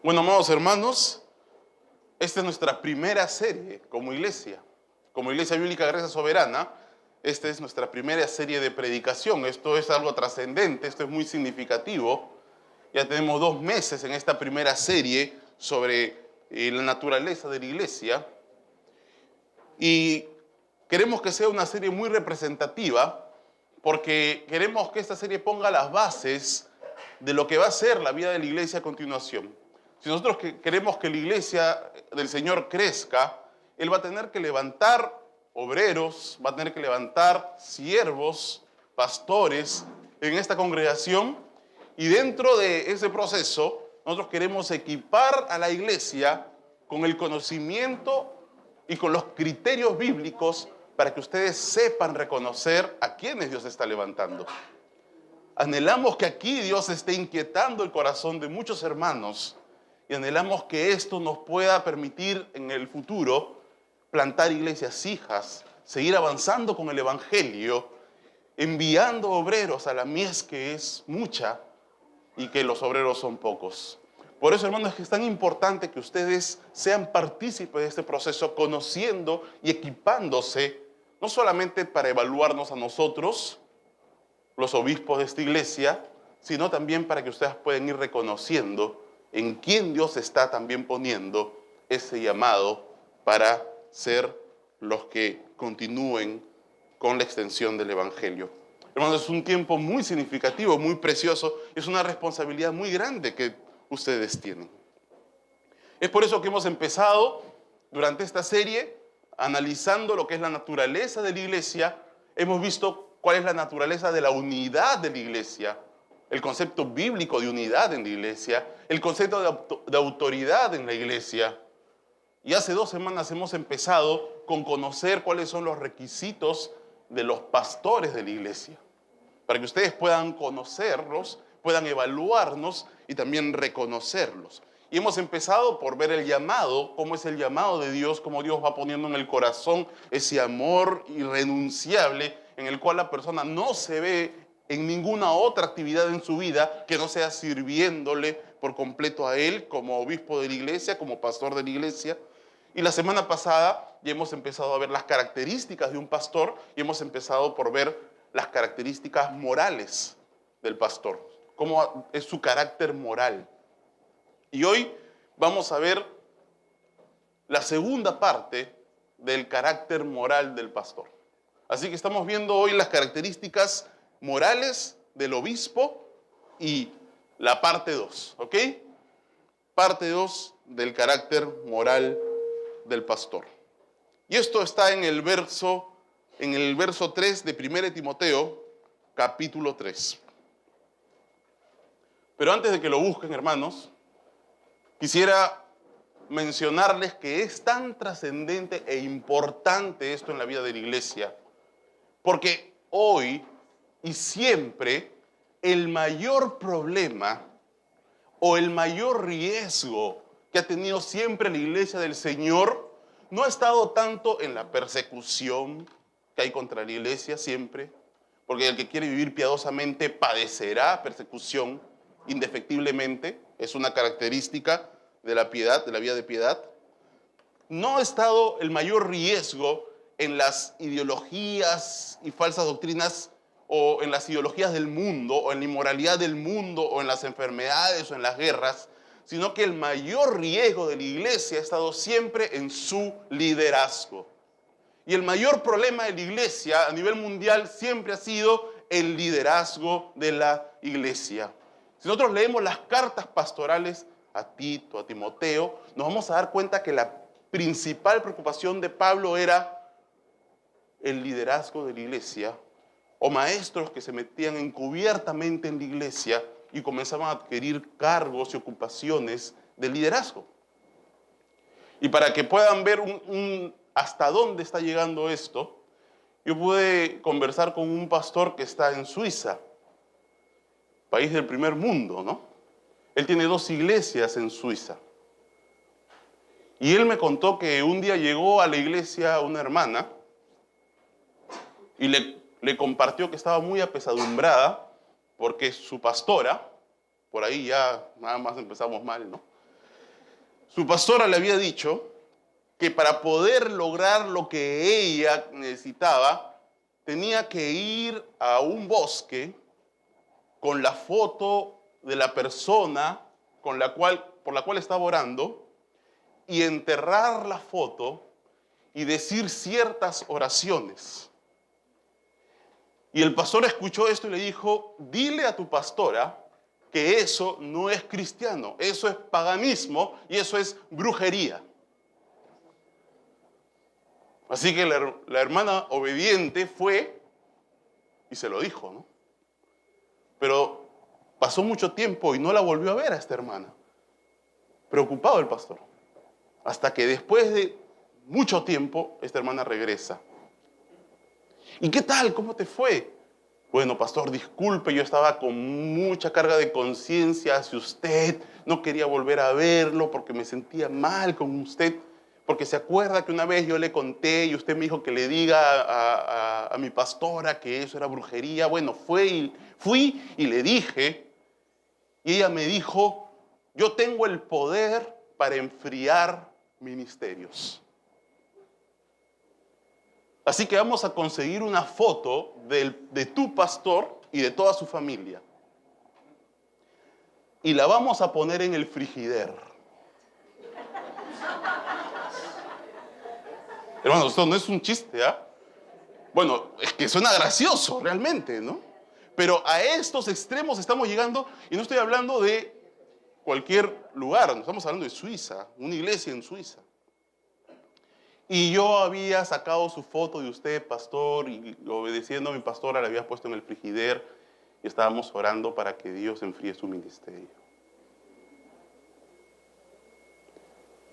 Bueno, amados hermanos, esta es nuestra primera serie como iglesia bíblica Gracia Soberana. Esta es nuestra primera serie de predicación. Esto es algo trascendente, esto es muy significativo. Ya tenemos 2 meses en esta primera serie sobre la naturaleza de la iglesia. Y queremos que sea una serie muy representativa porque queremos que esta serie ponga las bases de lo que va a ser la vida de la iglesia a continuación. Si nosotros queremos que la iglesia del Señor crezca, Él va a tener que levantar obreros, va a tener que levantar siervos, pastores en esta congregación. Y dentro de ese proceso, nosotros queremos equipar a la iglesia con el conocimiento y con los criterios bíblicos para que ustedes sepan reconocer a quienes Dios está levantando. Anhelamos que aquí Dios esté inquietando el corazón de muchos hermanos y anhelamos que esto nos pueda permitir en el futuro plantar iglesias hijas, seguir avanzando con el evangelio, enviando obreros a la mies que es mucha y que los obreros son pocos. Por eso, hermanos, es que es tan importante que ustedes sean partícipes de este proceso, conociendo y equipándose, no solamente para evaluarnos a nosotros, los obispos de esta iglesia, sino también para que ustedes puedan ir reconociendo en quién Dios está también poniendo ese llamado para ser los que continúen con la extensión del evangelio. Hermanos, es un tiempo muy significativo, muy precioso, es una responsabilidad muy grande que ustedes tienen. Es por eso que hemos empezado durante esta serie analizando lo que es la naturaleza de la iglesia. Hemos visto cuál es la naturaleza de la unidad de la iglesia, el concepto bíblico de unidad en la iglesia, el concepto de autoridad en la iglesia. Y hace 2 semanas hemos empezado con conocer cuáles son los requisitos de los pastores de la iglesia, para que ustedes puedan conocerlos, puedan evaluarnos y también reconocerlos. Y hemos empezado por ver el llamado, cómo es el llamado de Dios, cómo Dios va poniendo en el corazón ese amor irrenunciable en el cual la persona no se ve en ninguna otra actividad en su vida que no sea sirviéndole por completo a Él como obispo de la iglesia, como pastor de la iglesia. Y la semana pasada ya hemos empezado a ver las características de un pastor y hemos empezado por ver las características morales del pastor, cómo es su carácter moral. Y hoy vamos a ver la segunda parte del carácter moral del pastor. Así que estamos viendo hoy las características morales del obispo y la parte 2, ¿ok? Parte 2 del carácter moral del pastor. Y esto está en el verso 3 de 1 Timoteo, capítulo 3. Pero antes de que lo busquen, hermanos, quisiera mencionarles que es tan trascendente e importante esto en la vida de la iglesia, porque hoy y siempre el mayor problema o el mayor riesgo que ha tenido siempre la iglesia del Señor no ha estado tanto en la persecución que hay contra la iglesia siempre, porque el que quiere vivir piadosamente padecerá persecución indefectiblemente, es una característica de la piedad, de la vida de piedad. No ha estado el mayor riesgo en las ideologías y falsas doctrinas o en las ideologías del mundo o en la inmoralidad del mundo o en las enfermedades o en las guerras, sino que el mayor riesgo de la iglesia ha estado siempre en su liderazgo. Y el mayor problema de la iglesia a nivel mundial siempre ha sido el liderazgo de la iglesia. Si nosotros leemos las cartas pastorales a Tito, a Timoteo, nos vamos a dar cuenta que la principal preocupación de Pablo era el liderazgo de la iglesia, o maestros que se metían encubiertamente en la iglesia y comenzaban a adquirir cargos y ocupaciones de liderazgo. Y para que puedan ver hasta dónde está llegando esto, yo pude conversar con un pastor que está en Suiza, país del primer mundo, ¿no? Él tiene 2 iglesias en Suiza. Y él me contó que un día llegó a la iglesia una hermana y le compartió que estaba muy apesadumbrada porque su pastora, por ahí ya nada más empezamos mal, ¿no? Su pastora le había dicho que para poder lograr lo que ella necesitaba, tenía que ir a un bosque con la foto de la persona por la cual estaba orando y enterrar la foto y decir ciertas oraciones. Y el pastor escuchó esto y le dijo, dile a tu pastora que eso no es cristiano, eso es paganismo y eso es brujería. Así que la hermana obediente fue y se lo dijo, ¿no? Pero pasó mucho tiempo y no la volvió a ver a esta hermana. Preocupado el pastor. Hasta que después de mucho tiempo, esta hermana regresa. ¿Y qué tal? ¿Cómo te fue? Bueno, pastor, disculpe, yo estaba con mucha carga de conciencia hacia usted. No quería volver a verlo porque me sentía mal con usted. Porque se acuerda que una vez yo le conté y usted me dijo que le diga a mi pastora que eso era brujería. Bueno, fui y le dije. Y ella me dijo, yo tengo el poder para enfriar ministerios. Así que vamos a conseguir una foto de tu pastor y de toda su familia. Y la vamos a poner en el frigider. Hermanos, esto no es un chiste, ¿ah? Bueno, es que suena gracioso realmente, ¿no? Pero a estos extremos estamos llegando, y no estoy hablando de cualquier lugar, no estamos hablando de Suiza, una iglesia en Suiza. Y yo había sacado su foto de usted, pastor, y obedeciendo a mi pastora la había puesto en el frigider y estábamos orando para que Dios enfríe su ministerio.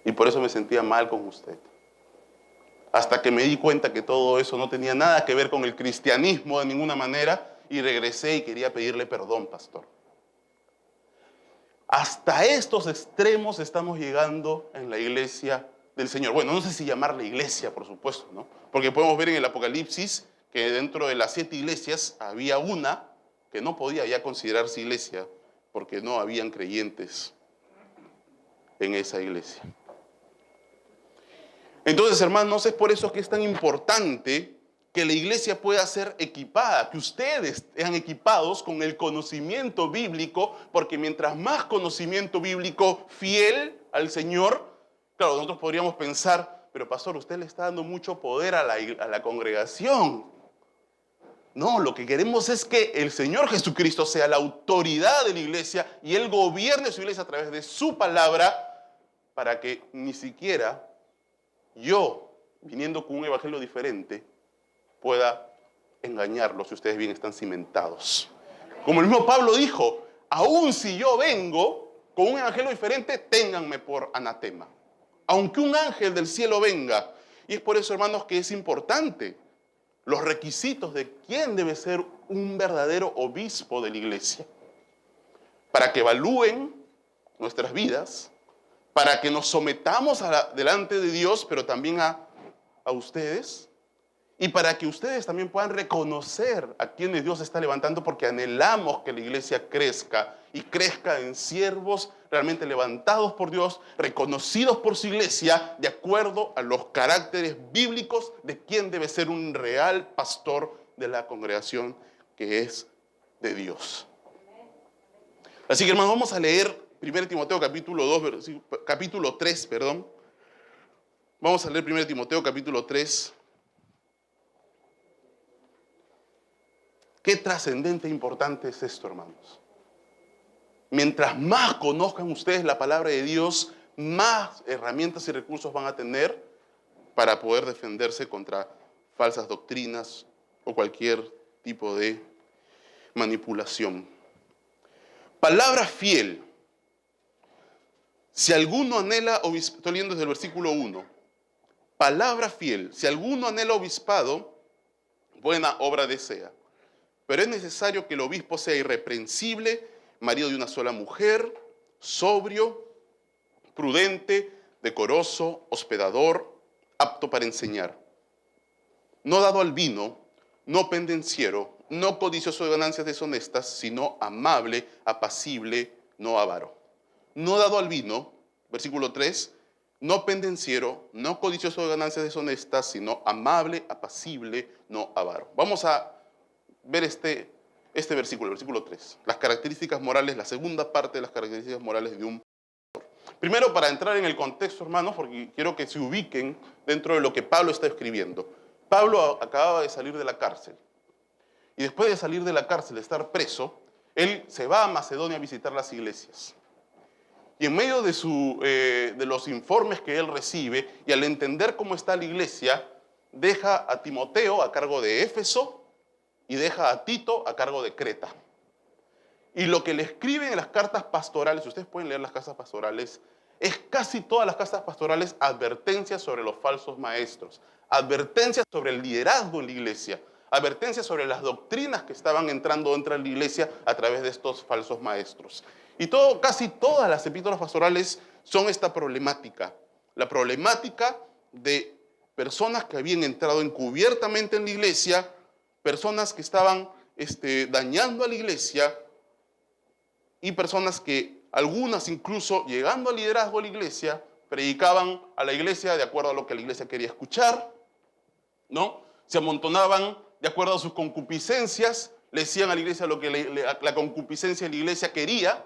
Y por eso me sentía mal con usted. Hasta que me di cuenta que todo eso no tenía nada que ver con el cristianismo de ninguna manera y regresé y quería pedirle perdón, pastor. Hasta estos extremos estamos llegando en la iglesia del Señor. Bueno, no sé si llamarla iglesia, por supuesto, ¿no? Porque podemos ver en el Apocalipsis que dentro de las 7 iglesias había una que no podía ya considerarse iglesia porque no habían creyentes en esa iglesia. Entonces, hermanos, es por eso que es tan importante que la iglesia pueda ser equipada, que ustedes sean equipados con el conocimiento bíblico, porque mientras más conocimiento bíblico fiel al Señor, claro, nosotros podríamos pensar, pero pastor, usted le está dando mucho poder a la congregación. No, lo que queremos es que el Señor Jesucristo sea la autoridad de la iglesia y Él gobierne su iglesia a través de su palabra para que ni siquiera yo, viniendo con un evangelio diferente, pueda engañarlos si ustedes bien están cimentados. Como el mismo Pablo dijo, aun si yo vengo con un evangelio diferente, ténganme por anatema. Aunque un ángel del cielo venga. Y es por eso, hermanos, que es importante los requisitos de quién debe ser un verdadero obispo de la iglesia. Para que evalúen nuestras vidas, para que nos sometamos delante de Dios, pero también a ustedes, y para que ustedes también puedan reconocer a quienes Dios está levantando, porque anhelamos que la iglesia crezca, y crezca en siervos realmente levantados por Dios, reconocidos por su iglesia, de acuerdo a los caracteres bíblicos de quién debe ser un real pastor de la congregación que es de Dios. Así que, hermanos, vamos a leer 1 Timoteo capítulo 3, perdón. Vamos a leer 1 Timoteo capítulo 3. Qué trascendente e importante es esto, hermanos. Mientras más conozcan ustedes la palabra de Dios, más herramientas y recursos van a tener para poder defenderse contra falsas doctrinas o cualquier tipo de manipulación. Palabra fiel. Si alguno anhela obispado, estoy leyendo desde el versículo 1. Palabra fiel. Si alguno anhela obispado, buena obra desea. Pero es necesario que el obispo sea irreprensible, marido de una sola mujer, sobrio, prudente, decoroso, hospedador, apto para enseñar. No dado al vino, no pendenciero, no codicioso de ganancias deshonestas, sino amable, apacible, no avaro. No dado al vino, versículo 3, no pendenciero, no codicioso de ganancias deshonestas, sino amable, apacible, no avaro. Vamos a ver este versículo, el versículo 3. Las características morales, la segunda parte de las características morales de un... Primero, para entrar en el contexto, hermanos, porque quiero que se ubiquen dentro de lo que Pablo está escribiendo. Pablo acababa de salir de la cárcel. Y después de salir de la cárcel, de estar preso, él se va a Macedonia a visitar las iglesias. Y en medio de los informes que él recibe, y al entender cómo está la iglesia, deja a Timoteo a cargo de Éfeso y deja a Tito a cargo de Creta. Y lo que le escriben en las cartas pastorales, ustedes pueden leer las cartas pastorales, es casi todas las cartas pastorales advertencias sobre los falsos maestros, advertencias sobre el liderazgo en la iglesia, advertencias sobre las doctrinas que estaban entrando dentro de la iglesia a través de estos falsos maestros. Y casi todas las epístolas pastorales son esta problemática, la problemática de personas que habían entrado encubiertamente en la iglesia, personas que estaban dañando a la iglesia y personas que, algunas incluso llegando al liderazgo de la iglesia, predicaban a la iglesia de acuerdo a lo que la iglesia quería escuchar, ¿no? Se amontonaban de acuerdo a sus concupiscencias, le decían a la iglesia lo que la concupiscencia de la iglesia quería,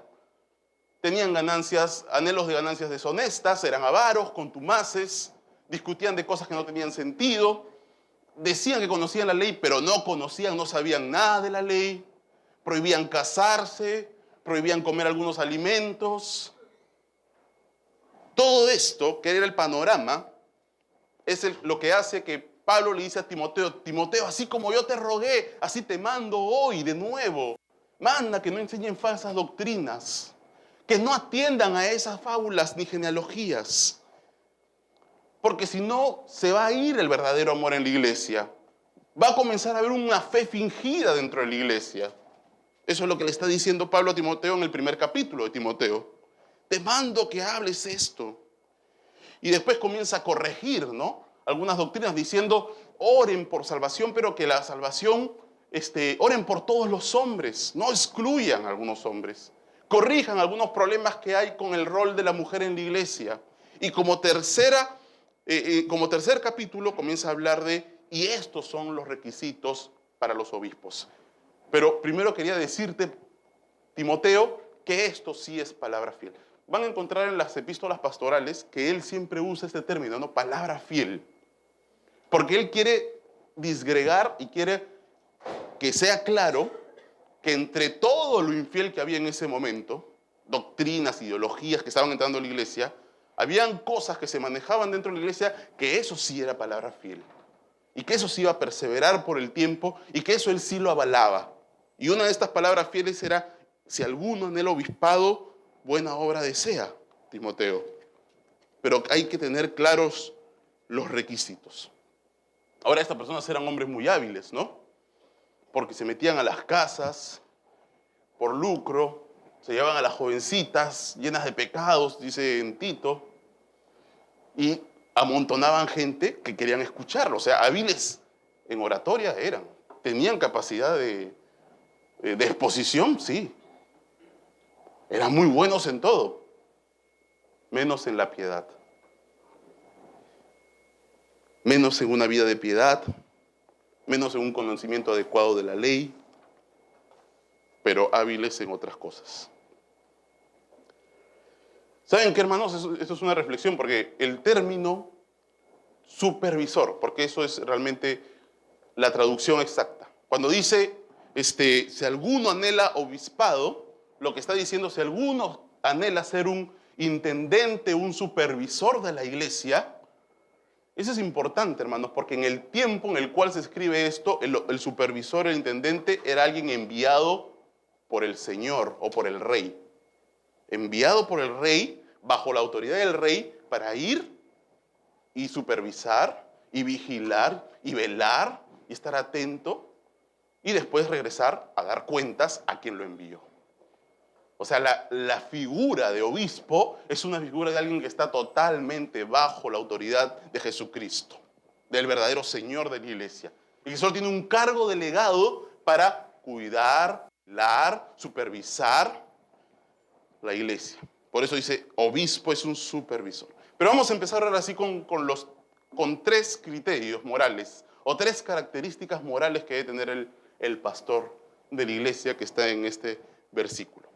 tenían anhelos de ganancias deshonestas, eran avaros, contumaces, discutían de cosas que no tenían sentido, decían que conocían la ley, pero no sabían nada de la ley, prohibían casarse, prohibían comer algunos alimentos. Todo esto, que era el panorama, es lo que hace que Pablo le dice a Timoteo, Timoteo, así como yo te rogué, así te mando hoy de nuevo. Manda que no enseñen falsas doctrinas, que no atiendan a esas fábulas ni genealogías. Porque si no, se va a ir el verdadero amor en la iglesia. Va a comenzar a haber una fe fingida dentro de la iglesia. Eso es lo que le está diciendo Pablo a Timoteo en el primer capítulo de Timoteo. Te mando que hables esto. Y después comienza a corregir, ¿no?, algunas doctrinas diciendo, oren por salvación, pero que la salvación, oren por todos los hombres, no excluyan a algunos hombres. Corrijan algunos problemas que hay con el rol de la mujer en la iglesia. Y como tercer capítulo comienza a hablar y estos son los requisitos para los obispos. Pero primero quería decirte, Timoteo, que esto sí es palabra fiel. Van a encontrar en las epístolas pastorales que él siempre usa este término, ¿no?, palabra fiel. Porque él quiere disgregar y quiere que sea claro que entre todo lo infiel que había en ese momento, doctrinas, ideologías que estaban entrando en la iglesia, habían cosas que se manejaban dentro de la iglesia que eso sí era palabra fiel. Y que eso sí iba a perseverar por el tiempo y que eso él sí lo avalaba. Y una de estas palabras fieles era, si alguno en el obispado buena obra desea, Timoteo. Pero hay que tener claros los requisitos. Ahora, estas personas eran hombres muy hábiles, ¿no? Porque se metían a las casas por lucro, se llevaban a las jovencitas llenas de pecados, dice en Tito, y amontonaban gente que querían escucharlo. O sea, hábiles en oratoria eran. Tenían capacidad de exposición, sí. Eran muy buenos en todo, menos en la piedad. Menos en una vida de piedad, menos en un conocimiento adecuado de la ley, pero hábiles en otras cosas. ¿Saben qué, hermanos? Esto es una reflexión, porque el término supervisor, porque eso es realmente la traducción exacta. Cuando dice, si alguno anhela obispado, lo que está diciendo, si alguno anhela ser un intendente, un supervisor de la iglesia, eso es importante, hermanos, porque en el tiempo en el cual se escribe esto, el supervisor, el intendente, era alguien enviado por el Señor o por el rey. Enviado por el rey, bajo la autoridad del rey, para ir y supervisar, y vigilar, y velar, y estar atento, y después regresar a dar cuentas a quien lo envió. O sea, la figura de obispo es una figura de alguien que está totalmente bajo la autoridad de Jesucristo, del verdadero Señor de la iglesia. Y que solo tiene un cargo delegado para cuidar, velar, supervisar la iglesia. Por eso dice, obispo es un supervisor. Pero vamos a empezar ahora sí con tres criterios morales, o tres características morales que debe tener el pastor de la iglesia que está en este versículo.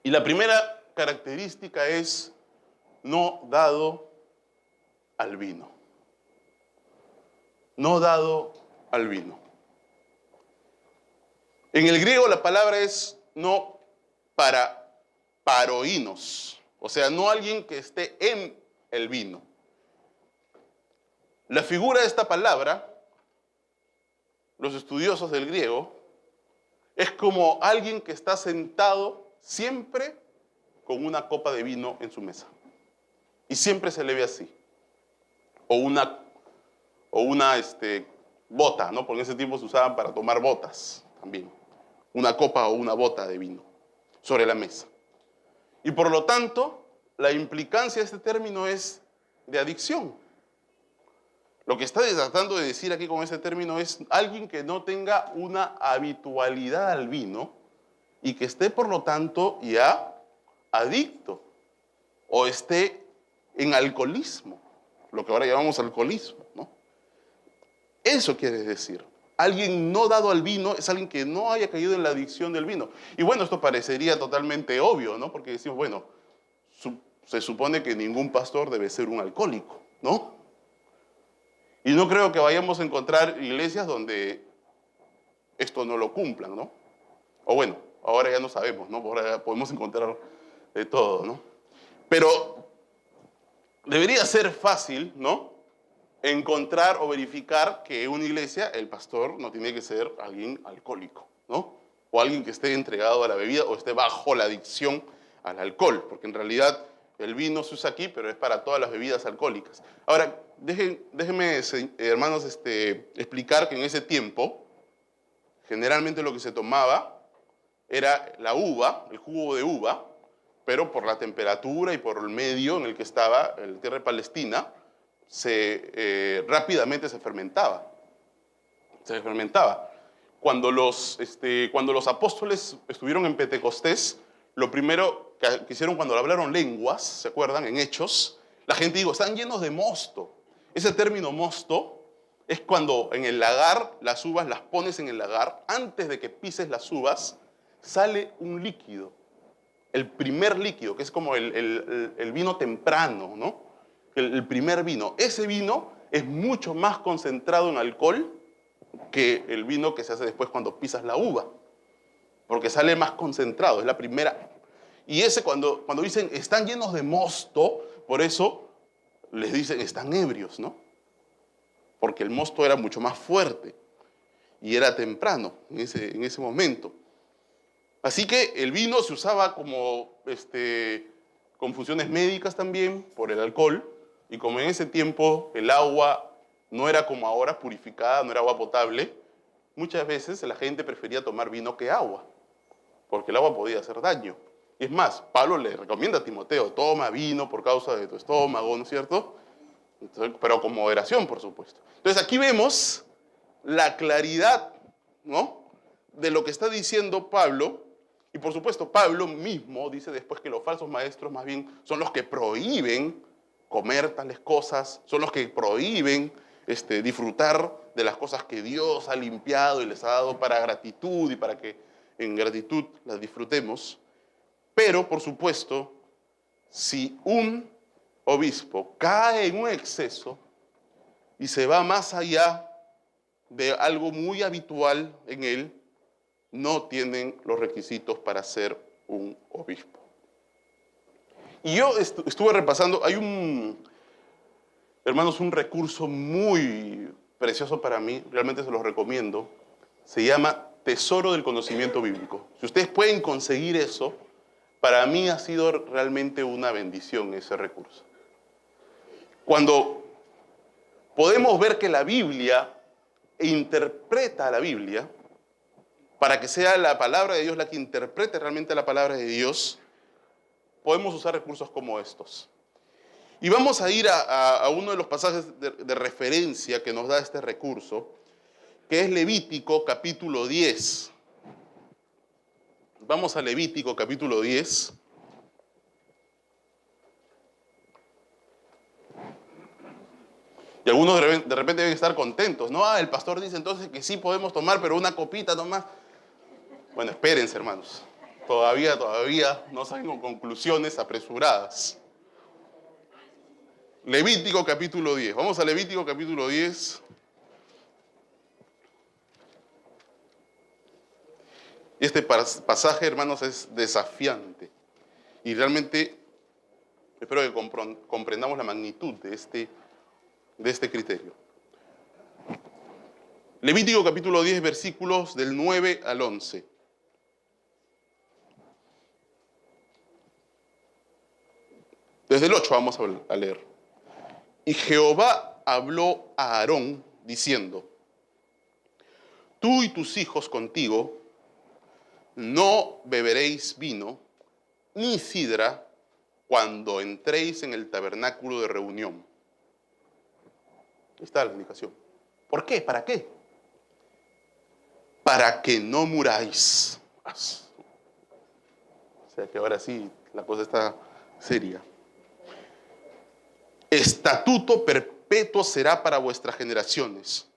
Y la primera característica es no dado al vino. No dado al vino. En el griego la palabra es no para paroínos, o sea, no alguien que esté en el vino. La figura de esta palabra, los estudiosos del griego, es como alguien que está sentado siempre con una copa de vino en su mesa. Y siempre se le ve así. O una bota, ¿no? Porque en ese tiempo se usaban para tomar botas también. Una copa o una bota de vino sobre la mesa. Y por lo tanto, la implicancia de este término es de adicción. Lo que está tratando de decir aquí con ese término es alguien que no tenga una habitualidad al vino y que esté, por lo tanto, ya adicto o esté en alcoholismo, lo que ahora llamamos alcoholismo, ¿no? Eso quiere decir. Alguien no dado al vino es alguien que no haya caído en la adicción del vino. Y bueno, esto parecería totalmente obvio, ¿no? Porque decimos, bueno, se supone que ningún pastor debe ser un alcohólico, ¿no? Y no creo que vayamos a encontrar iglesias donde esto no lo cumplan, ¿no? O bueno, ahora ya no sabemos, ¿no? Ahora podemos encontrar de todo, ¿no? Pero debería ser fácil, ¿no? Encontrar o verificar que en una iglesia el pastor no tiene que ser alguien alcohólico, ¿no? O alguien que esté entregado a la bebida o esté bajo la adicción al alcohol, porque en realidad el vino se usa aquí, pero es para todas las bebidas alcohólicas. Ahora, déjenme, hermanos, explicar que en ese tiempo, generalmente lo que se tomaba era la uva, el jugo de uva, pero por la temperatura y por el medio en el que estaba, en la tierra de Palestina, rápidamente se fermentaba. Se fermentaba. Cuando los apóstoles estuvieron en Pentecostés, lo primero que hicieron cuando hablaron lenguas, ¿se acuerdan? En Hechos, la gente dijo, están llenos de mosto. Ese término mosto es cuando en el lagar, las uvas las pones en el lagar, antes de que pises las uvas, sale un líquido. El primer líquido, que es como el vino temprano, ¿no? El primer vino. Ese vino es mucho más concentrado en alcohol que el vino que se hace después cuando pisas la uva. Porque sale más concentrado, es la primera. Y ese cuando dicen están llenos de mosto, por eso les dicen están ebrios, ¿no? Porque el mosto era mucho más fuerte y era temprano en ese momento. Así que el vino se usaba como con funciones médicas también por el alcohol, y como en ese tiempo el agua no era como ahora purificada, no era agua potable, muchas veces la gente prefería tomar vino que agua, porque el agua podía hacer daño. Y es más, Pablo le recomienda a Timoteo, toma vino por causa de tu estómago, ¿no es cierto? Entonces, pero con moderación, por supuesto. Entonces aquí vemos la claridad, ¿no?, de lo que está diciendo Pablo. Y por supuesto, Pablo mismo dice después que los falsos maestros más bien son los que prohíben comer tales cosas, son los que prohíben disfrutar de las cosas que Dios ha limpiado y les ha dado para gratitud y para que en gratitud las disfrutemos. Pero, por supuesto, si un obispo cae en un exceso y se va más allá de algo muy habitual en él, no tienen los requisitos para ser un obispo. Y yo estuve repasando, hay hermanos, un recurso muy precioso para mí, realmente se los recomiendo, se llama Tesoro del Conocimiento Bíblico. Si ustedes pueden conseguir eso, para mí ha sido realmente una bendición ese recurso. Cuando podemos ver que la Biblia interpreta a la Biblia, para que sea la palabra de Dios la que interprete realmente la palabra de Dios, podemos usar recursos como estos. Y vamos a ir a uno de los pasajes de referencia que nos da este recurso, que es Levítico capítulo 10. Vamos a Levítico capítulo 10. Y algunos de repente deben estar contentos, ¿no? El pastor dice entonces que sí podemos tomar, pero una copita nomás. Bueno, espérense, hermanos. Todavía no salen con conclusiones apresuradas. Levítico capítulo 10. Vamos a Levítico capítulo 10. Este pasaje, hermanos, es desafiante. Y realmente espero que comprendamos la magnitud de este criterio. Levítico capítulo 10, versículos del 9 al 11. Desde el 8 vamos a leer. Y Jehová habló a Aarón diciendo: tú y tus hijos contigo no beberéis vino ni sidra cuando entréis en el tabernáculo de reunión. Ahí está la indicación. ¿Por qué? ¿Para qué? Para que no muráis. O sea que ahora sí la cosa está seria. Estatuto perpetuo será para vuestras generaciones.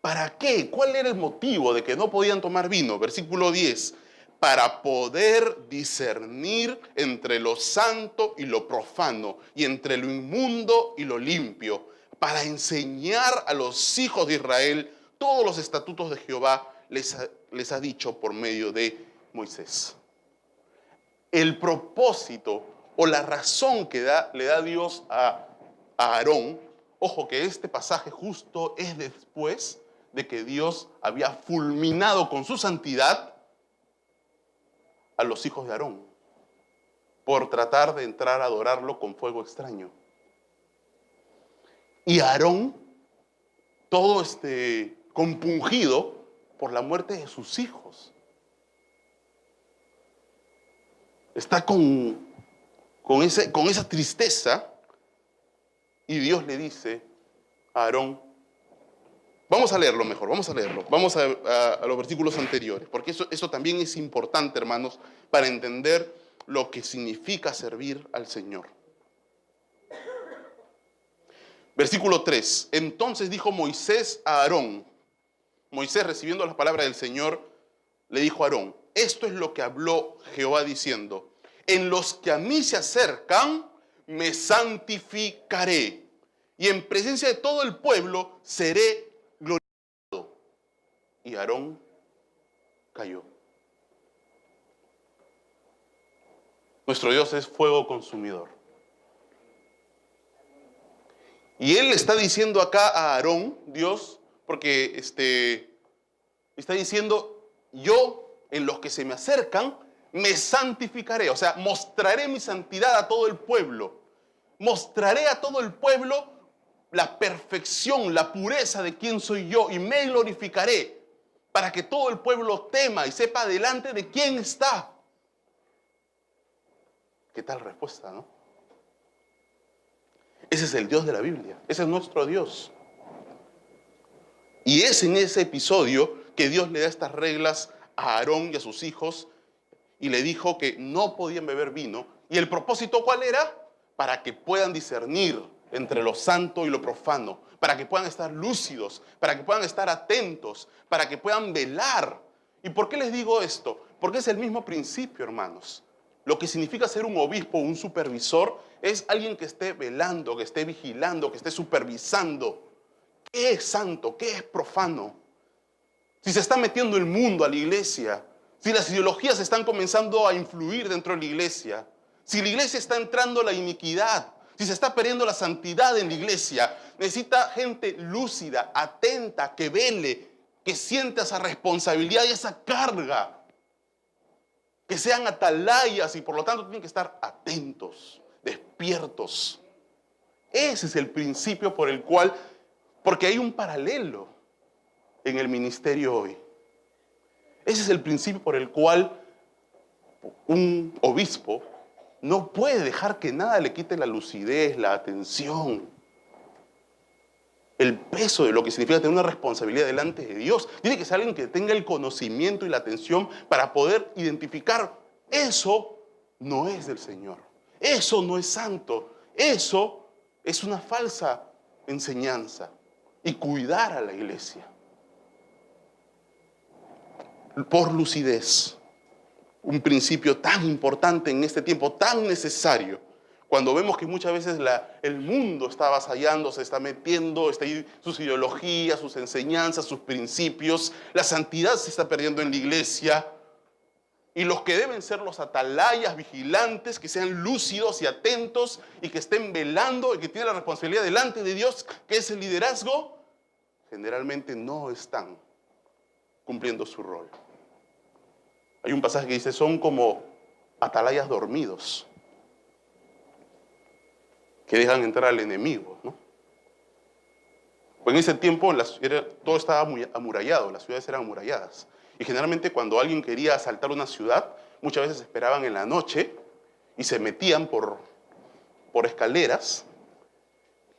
¿Para qué? ¿Cuál era el motivo de que no podían tomar vino? Versículo 10. Para poder discernir entre lo santo y lo profano, y entre lo inmundo y lo limpio, para enseñar a los hijos de Israel todos los estatutos de Jehová les ha dicho por medio de Moisés. El propósito o la razón que le da Dios a Aarón, ojo que este pasaje justo es después de que Dios había fulminado con su santidad a los hijos de Aarón por tratar de entrar a adorarlo con fuego extraño. Y Aarón, todo compungido por la muerte de sus hijos, está con esa tristeza, y Dios le dice a Aarón, vamos a leerlo mejor, vamos a los versículos anteriores, porque eso también es importante, hermanos, para entender lo que significa servir al Señor. Versículo 3. Entonces dijo Moisés a Aarón, Moisés, recibiendo las palabras del Señor, le dijo a Aarón: esto es lo que habló Jehová diciendo: en los que a mí se acercan, me santificaré, y en presencia de todo el pueblo seré glorificado. Y Aarón cayó. Nuestro Dios es fuego consumidor. Y Él está diciendo acá a Aarón, Dios, porque está diciendo: yo, en los que se me acercan, me santificaré. O sea, mostraré mi santidad a todo el pueblo. Mostraré a todo el pueblo la perfección, la pureza de quién soy yo, y me glorificaré para que todo el pueblo tema y sepa delante de quién está. ¿Qué tal respuesta, no? Ese es el Dios de la Biblia. Ese es nuestro Dios. Y es en ese episodio que Dios le da estas reglas a Aarón y a sus hijos, y le dijo que no podían beber vino. ¿Y el propósito cuál era? Para que puedan discernir entre lo santo y lo profano, para que puedan estar lúcidos, para que puedan estar atentos, para que puedan velar. ¿Y por qué les digo esto? Porque es el mismo principio, hermanos. Lo que significa ser un obispo o un supervisor es alguien que esté velando, que esté vigilando, que esté supervisando. ¿Qué es santo? ¿Qué es profano? Si se está metiendo el mundo a la iglesia, si las ideologías están comenzando a influir dentro de la iglesia, si la iglesia está entrando a la iniquidad, si se está perdiendo la santidad en la iglesia, necesita gente lúcida, atenta, que vele, que sienta esa responsabilidad y esa carga, que sean atalayas y por lo tanto tienen que estar atentos, despiertos. Ese es el principio por el cual, porque hay un paralelo en el ministerio hoy. Ese es el principio por el cual un obispo no puede dejar que nada le quite la lucidez, la atención. el peso de lo que significa tener una responsabilidad delante de Dios. Tiene que ser alguien que tenga el conocimiento y la atención para poder identificar: eso no es del Señor, eso no es santo, eso es una falsa enseñanza. Y cuidar a la iglesia. Por lucidez, un principio tan importante en este tiempo, tan necesario, cuando vemos que muchas veces el mundo está avasallando, se está metiendo, está ahí sus ideologías, sus enseñanzas, sus principios, la santidad se está perdiendo en la iglesia, y los que deben ser los atalayas vigilantes, que sean lúcidos y atentos y que estén velando y que tienen la responsabilidad delante de Dios, que es el liderazgo, generalmente no están cumpliendo su rol. Hay un pasaje que dice: son como atalayas dormidos que dejan entrar al enemigo, ¿no? Pues en ese tiempo todo estaba muy amurallado, las ciudades eran amuralladas. Y generalmente cuando alguien quería asaltar una ciudad, muchas veces esperaban en la noche y se metían por escaleras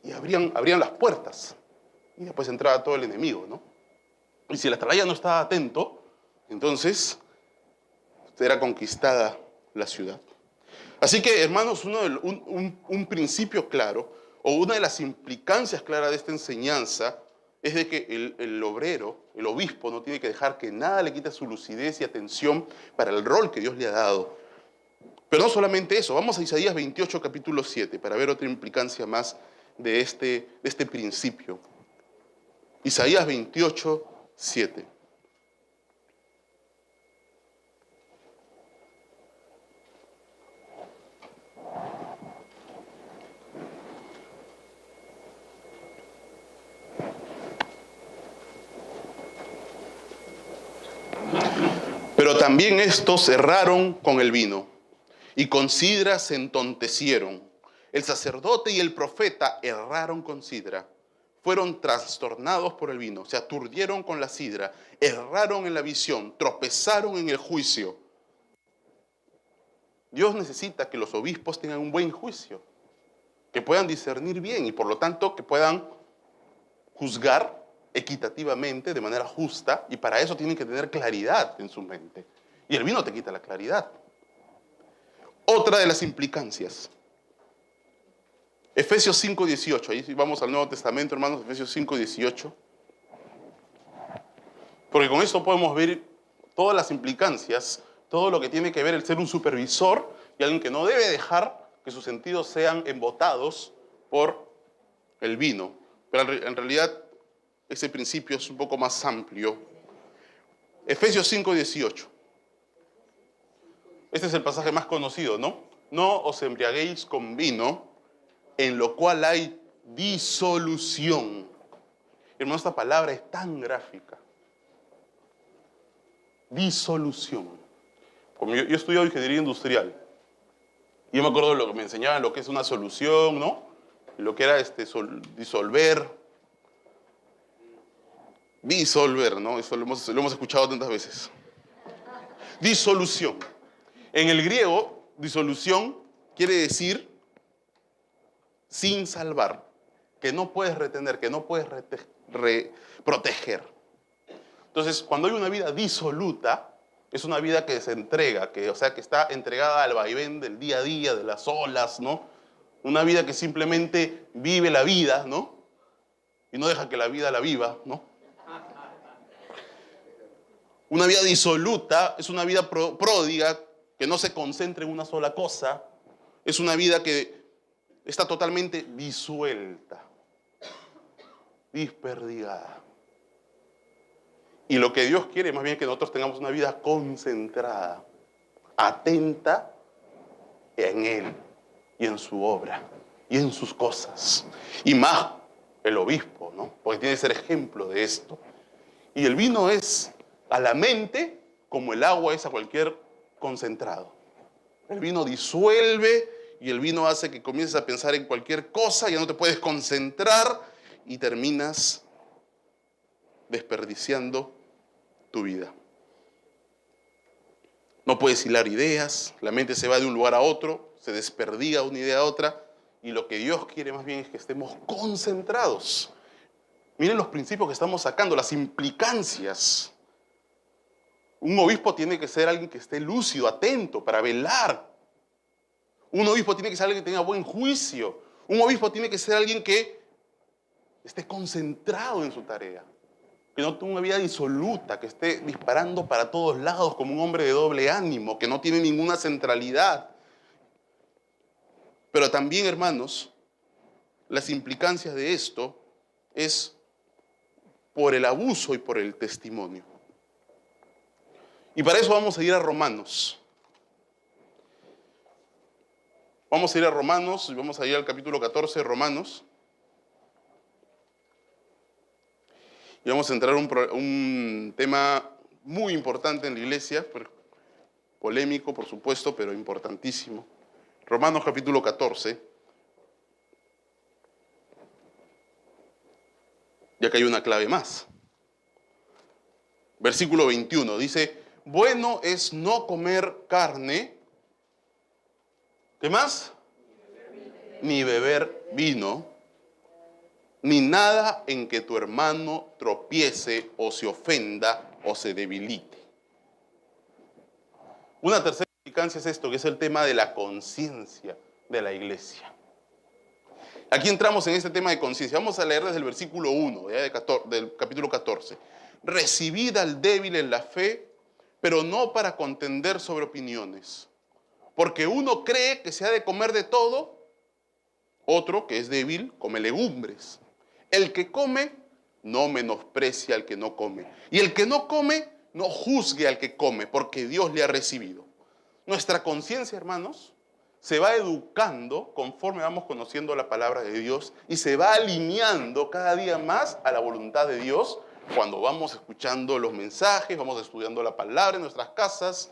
y abrían las puertas. Y después entraba todo el enemigo, ¿no? Y si el atalaya no estaba atento, entonces era conquistada la ciudad. Así que, hermanos, un principio claro, o una de las implicancias claras de esta enseñanza, es de que el obrero, el obispo, no tiene que dejar que nada le quite su lucidez y atención para el rol que Dios le ha dado. Pero no solamente eso, vamos a Isaías 28, capítulo 7, para ver otra implicancia más de este principio. Isaías 28, 7. Pero también estos erraron con el vino, y con sidra se entontecieron. El sacerdote y el profeta erraron con sidra. Fueron trastornados por el vino, se aturdieron con la sidra, erraron en la visión, tropezaron en el juicio. Dios necesita que los obispos tengan un buen juicio, que puedan discernir bien y por lo tanto que puedan juzgar equitativamente, de manera justa, y para eso tienen que tener claridad en su mente. Y el vino te quita la claridad. Otra de las implicancias. Efesios 5, 18. Ahí vamos al Nuevo Testamento, hermanos, Efesios 5, 18. Porque con esto podemos ver todas las implicancias, todo lo que tiene que ver el ser un supervisor y alguien que no debe dejar que sus sentidos sean embotados por el vino. Pero en realidad ese principio es un poco más amplio. Efesios 5, 18. Este es el pasaje más conocido, ¿no? No os embriaguéis con vino, en lo cual hay disolución. Hermano, esta palabra es tan gráfica. Disolución. Como yo he estudiado ingeniería industrial, y yo me acuerdo de lo que me enseñaban, lo que es una solución, ¿no? Lo que era disolver. Disolver, ¿no? Eso lo hemos escuchado tantas veces. Disolución. En el griego, disolución quiere decir sin salvar, que no puedes retener, que no puedes proteger. Entonces, cuando hay una vida disoluta, es una vida que se entrega, que está entregada al vaivén del día a día, de las olas, ¿no? Una vida que simplemente vive la vida, ¿no? Y no deja que la vida la viva, ¿no? Una vida disoluta es una vida pródiga que no se concentra en una sola cosa. Es una vida que está totalmente disuelta, desperdigada. Y lo que Dios quiere más bien es que nosotros tengamos una vida concentrada, atenta en Él y en su obra y en sus cosas. Y más el obispo, ¿no? Porque tiene que ser ejemplo de esto. Y el vino es a la mente como el agua es a cualquier concentrado. El vino disuelve y el vino hace que comiences a pensar en cualquier cosa, ya no te puedes concentrar y terminas desperdiciando tu vida. No puedes hilar ideas, la mente se va de un lugar a otro, se desperdiga una idea a otra, y lo que Dios quiere más bien es que estemos concentrados. Miren los principios que estamos sacando, las implicancias. Un obispo tiene que ser alguien que esté lúcido, atento, para velar. Un obispo tiene que ser alguien que tenga buen juicio. Un obispo tiene que ser alguien que esté concentrado en su tarea. Que no tenga una vida disoluta, que esté disparando para todos lados como un hombre de doble ánimo, que no tiene ninguna centralidad. Pero también, hermanos, las implicancias de esto es por el abuso y por el testimonio. Y para eso vamos a ir a Romanos. Vamos a ir a Romanos y vamos a ir al capítulo 14 de Romanos. Y vamos a entrar a un tema muy importante en la iglesia, polémico por supuesto, pero importantísimo. Romanos capítulo 14. Y acá hay una clave más. Versículo 21 dice, bueno es no comer carne. ¿Qué más? Ni beber vino, ni nada en que tu hermano tropiece o se ofenda o se debilite. Una tercera implicancia es esto, que es el tema de la conciencia de la iglesia. Aquí entramos en este tema de conciencia. Vamos a leer desde el versículo 1 del capítulo 14. Recibid al débil en la fe, pero no para contender sobre opiniones. Porque uno cree que se ha de comer de todo, otro, que es débil, come legumbres. El que come, no menosprecia al que no come. Y el que no come, no juzgue al que come, porque Dios le ha recibido. Nuestra conciencia, hermanos, se va educando conforme vamos conociendo la palabra de Dios y se va alineando cada día más a la voluntad de Dios cuando vamos escuchando los mensajes, vamos estudiando la palabra en nuestras casas,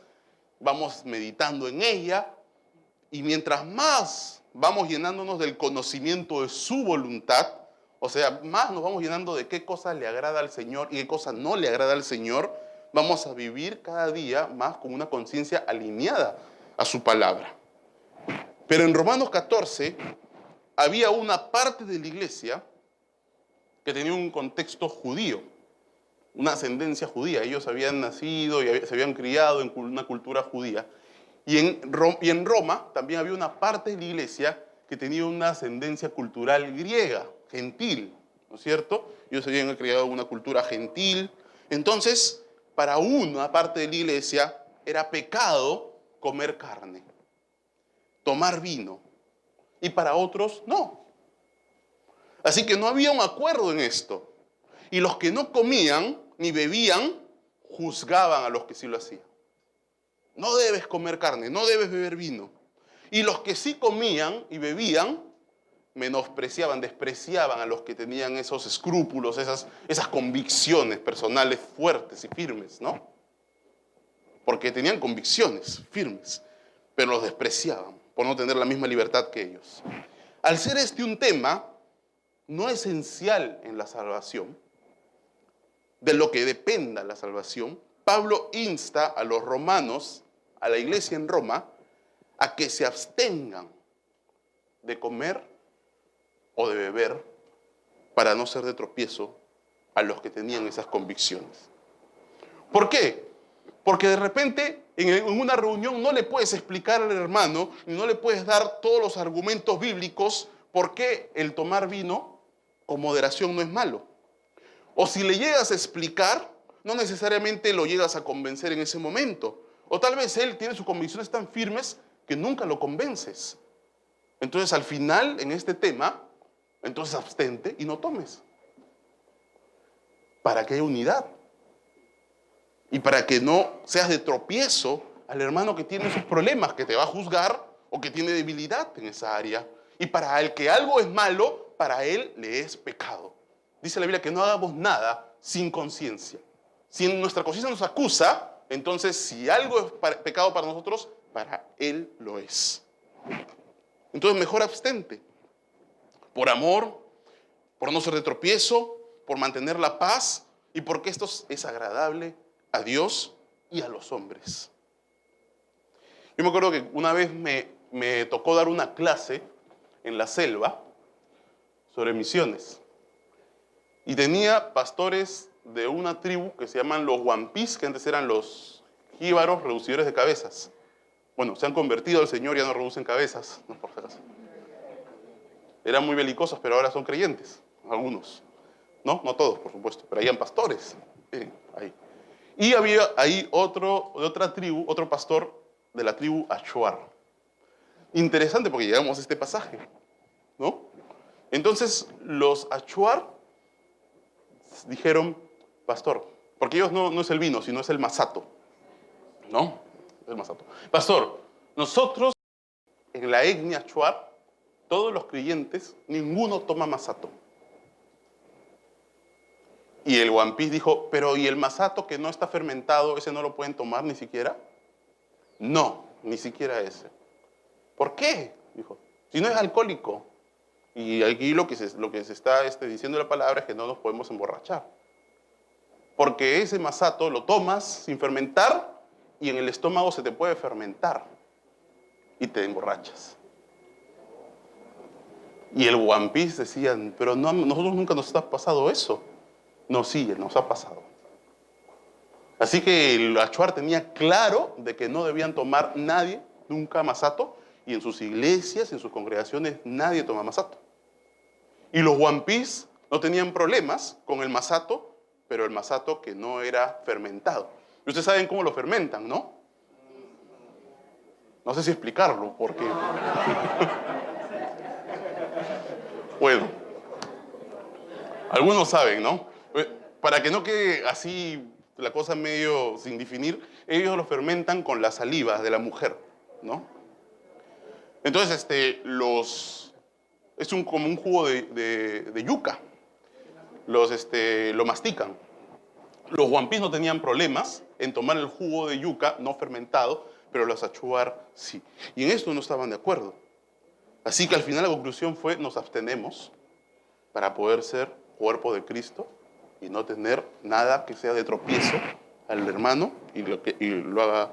vamos meditando en ella, y mientras más vamos llenándonos del conocimiento de su voluntad, o sea, más nos vamos llenando de qué cosa le agrada al Señor y qué cosa no le agrada al Señor, vamos a vivir cada día más con una conciencia alineada a su palabra. Pero en Romanos 14 había una parte de la iglesia que tenía un contexto judío, una ascendencia judía. Ellos habían nacido y se habían criado en una cultura judía. Y en Roma también había una parte de la iglesia que tenía una ascendencia cultural griega, gentil, ¿no es cierto? Ellos habían creado una cultura gentil. Entonces, para una parte de la iglesia era pecado comer carne, tomar vino, y para otros no. Así que no había un acuerdo en esto. Y los que no comían ni bebían juzgaban a los que sí lo hacían. No debes comer carne, no debes beber vino. Y los que sí comían y bebían menospreciaban, despreciaban a los que tenían esos escrúpulos, esas convicciones personales fuertes y firmes, ¿no? Porque tenían convicciones firmes, pero los despreciaban por no tener la misma libertad que ellos. Al ser este un tema no esencial en la salvación, de lo que dependa la salvación, Pablo insta a los romanos, a la iglesia en Roma, a que se abstengan de comer o de beber para no ser de tropiezo a los que tenían esas convicciones. ¿Por qué? Porque de repente en una reunión no le puedes explicar al hermano, ni no le puedes dar todos los argumentos bíblicos por qué el tomar vino con moderación no es malo. O si le llegas a explicar, no necesariamente lo llegas a convencer en ese momento. O tal vez él tiene sus convicciones tan firmes que nunca lo convences. Entonces al final, en este tema, entonces abstente y no tomes. Para que haya unidad. Y para que no seas de tropiezo al hermano que tiene esos problemas, que te va a juzgar o que tiene debilidad en esa área. Y para el que algo es malo, para él le es pecado. Dice la Biblia que no hagamos nada sin conciencia. Si nuestra conciencia nos acusa, entonces si algo es pecado para nosotros, para él lo es. Entonces mejor abstente. Por amor, por no ser de tropiezo, por mantener la paz y porque esto es agradable a Dios y a los hombres. Yo me acuerdo que una vez me tocó dar una clase en la selva sobre misiones. Y tenía pastores de una tribu que se llaman los Wampis, que antes eran los jíbaros reducidores de cabezas. Bueno, se han convertido al Señor, ya no reducen cabezas, no por si acaso. Eran muy belicosos, pero ahora son creyentes, algunos. No todos, por supuesto, pero habían pastores. Ahí. Y había ahí otro de otra tribu, otro pastor de la tribu Achuar. Interesante porque llegamos a este pasaje, ¿no? Entonces los Achuar dijeron, pastor, porque ellos no es el vino, sino es el masato, ¿no? El masato. Pastor, nosotros en la etnia Achuar, todos los creyentes, ninguno toma masato. Y el Wampis dijo, pero ¿y el masato que no está fermentado, ese no lo pueden tomar ni siquiera? No, ni siquiera ese. ¿Por qué? Dijo, si no es alcohólico. Y aquí lo que se está diciendo la palabra es que no nos podemos emborrachar. Porque ese masato lo tomas sin fermentar y en el estómago se te puede fermentar y te emborrachas. Y el Wampis decían, pero no, nosotros nunca nos ha pasado eso. No, sí, nos ha pasado. Así que el Achuar tenía claro de que no debían tomar nadie nunca masato, y en sus iglesias, en sus congregaciones, nadie toma masato. Y los Wampis no tenían problemas con el masato, pero el masato que no era fermentado. Y ustedes saben cómo lo fermentan, ¿no? No sé si explicarlo, porque... Bueno, algunos saben, ¿no? Para que no quede así la cosa medio sin definir, ellos lo fermentan con la saliva de la mujer, ¿no? Entonces, es como un jugo de yuca. Lo mastican. Los Wampis no tenían problemas en tomar el jugo de yuca no fermentado, pero los Achuar sí. Y en esto no estaban de acuerdo. Así que al final la conclusión fue, nos abstenemos para poder ser cuerpo de Cristo y no tener nada que sea de tropiezo al hermano y lo haga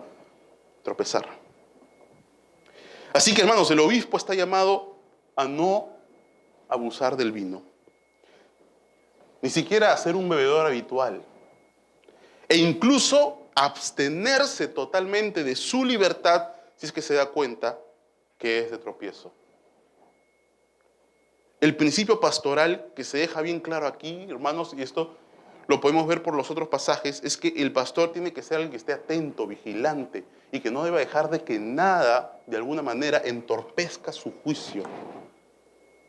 tropezar. Así que, hermanos, el obispo está llamado a no abusar del vino, ni siquiera a ser un bebedor habitual, e incluso abstenerse totalmente de su libertad si es que se da cuenta que es de tropiezo. El principio pastoral que se deja bien claro aquí, hermanos, y esto lo podemos ver por los otros pasajes, es que el pastor tiene que ser alguien que esté atento, vigilante, y que no deba dejar de que nada, de alguna manera, entorpezca su juicio,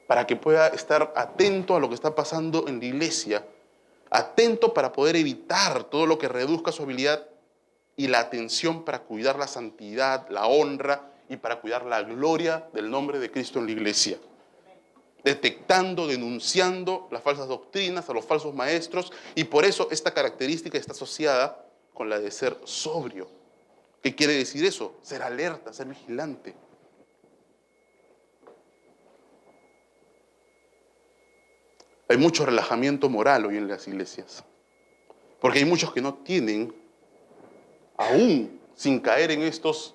para que pueda estar atento a lo que está pasando en la iglesia, atento para poder evitar todo lo que reduzca su habilidad y la atención para cuidar la santidad, la honra y para cuidar la gloria del nombre de Cristo en la iglesia. Detectando, denunciando las falsas doctrinas, a los falsos maestros, y por eso esta característica está asociada con la de ser sobrio. ¿Qué quiere decir eso? Ser alerta, ser vigilante. Hay mucho relajamiento moral hoy en las iglesias, porque hay muchos que no tienen, aún sin caer en estos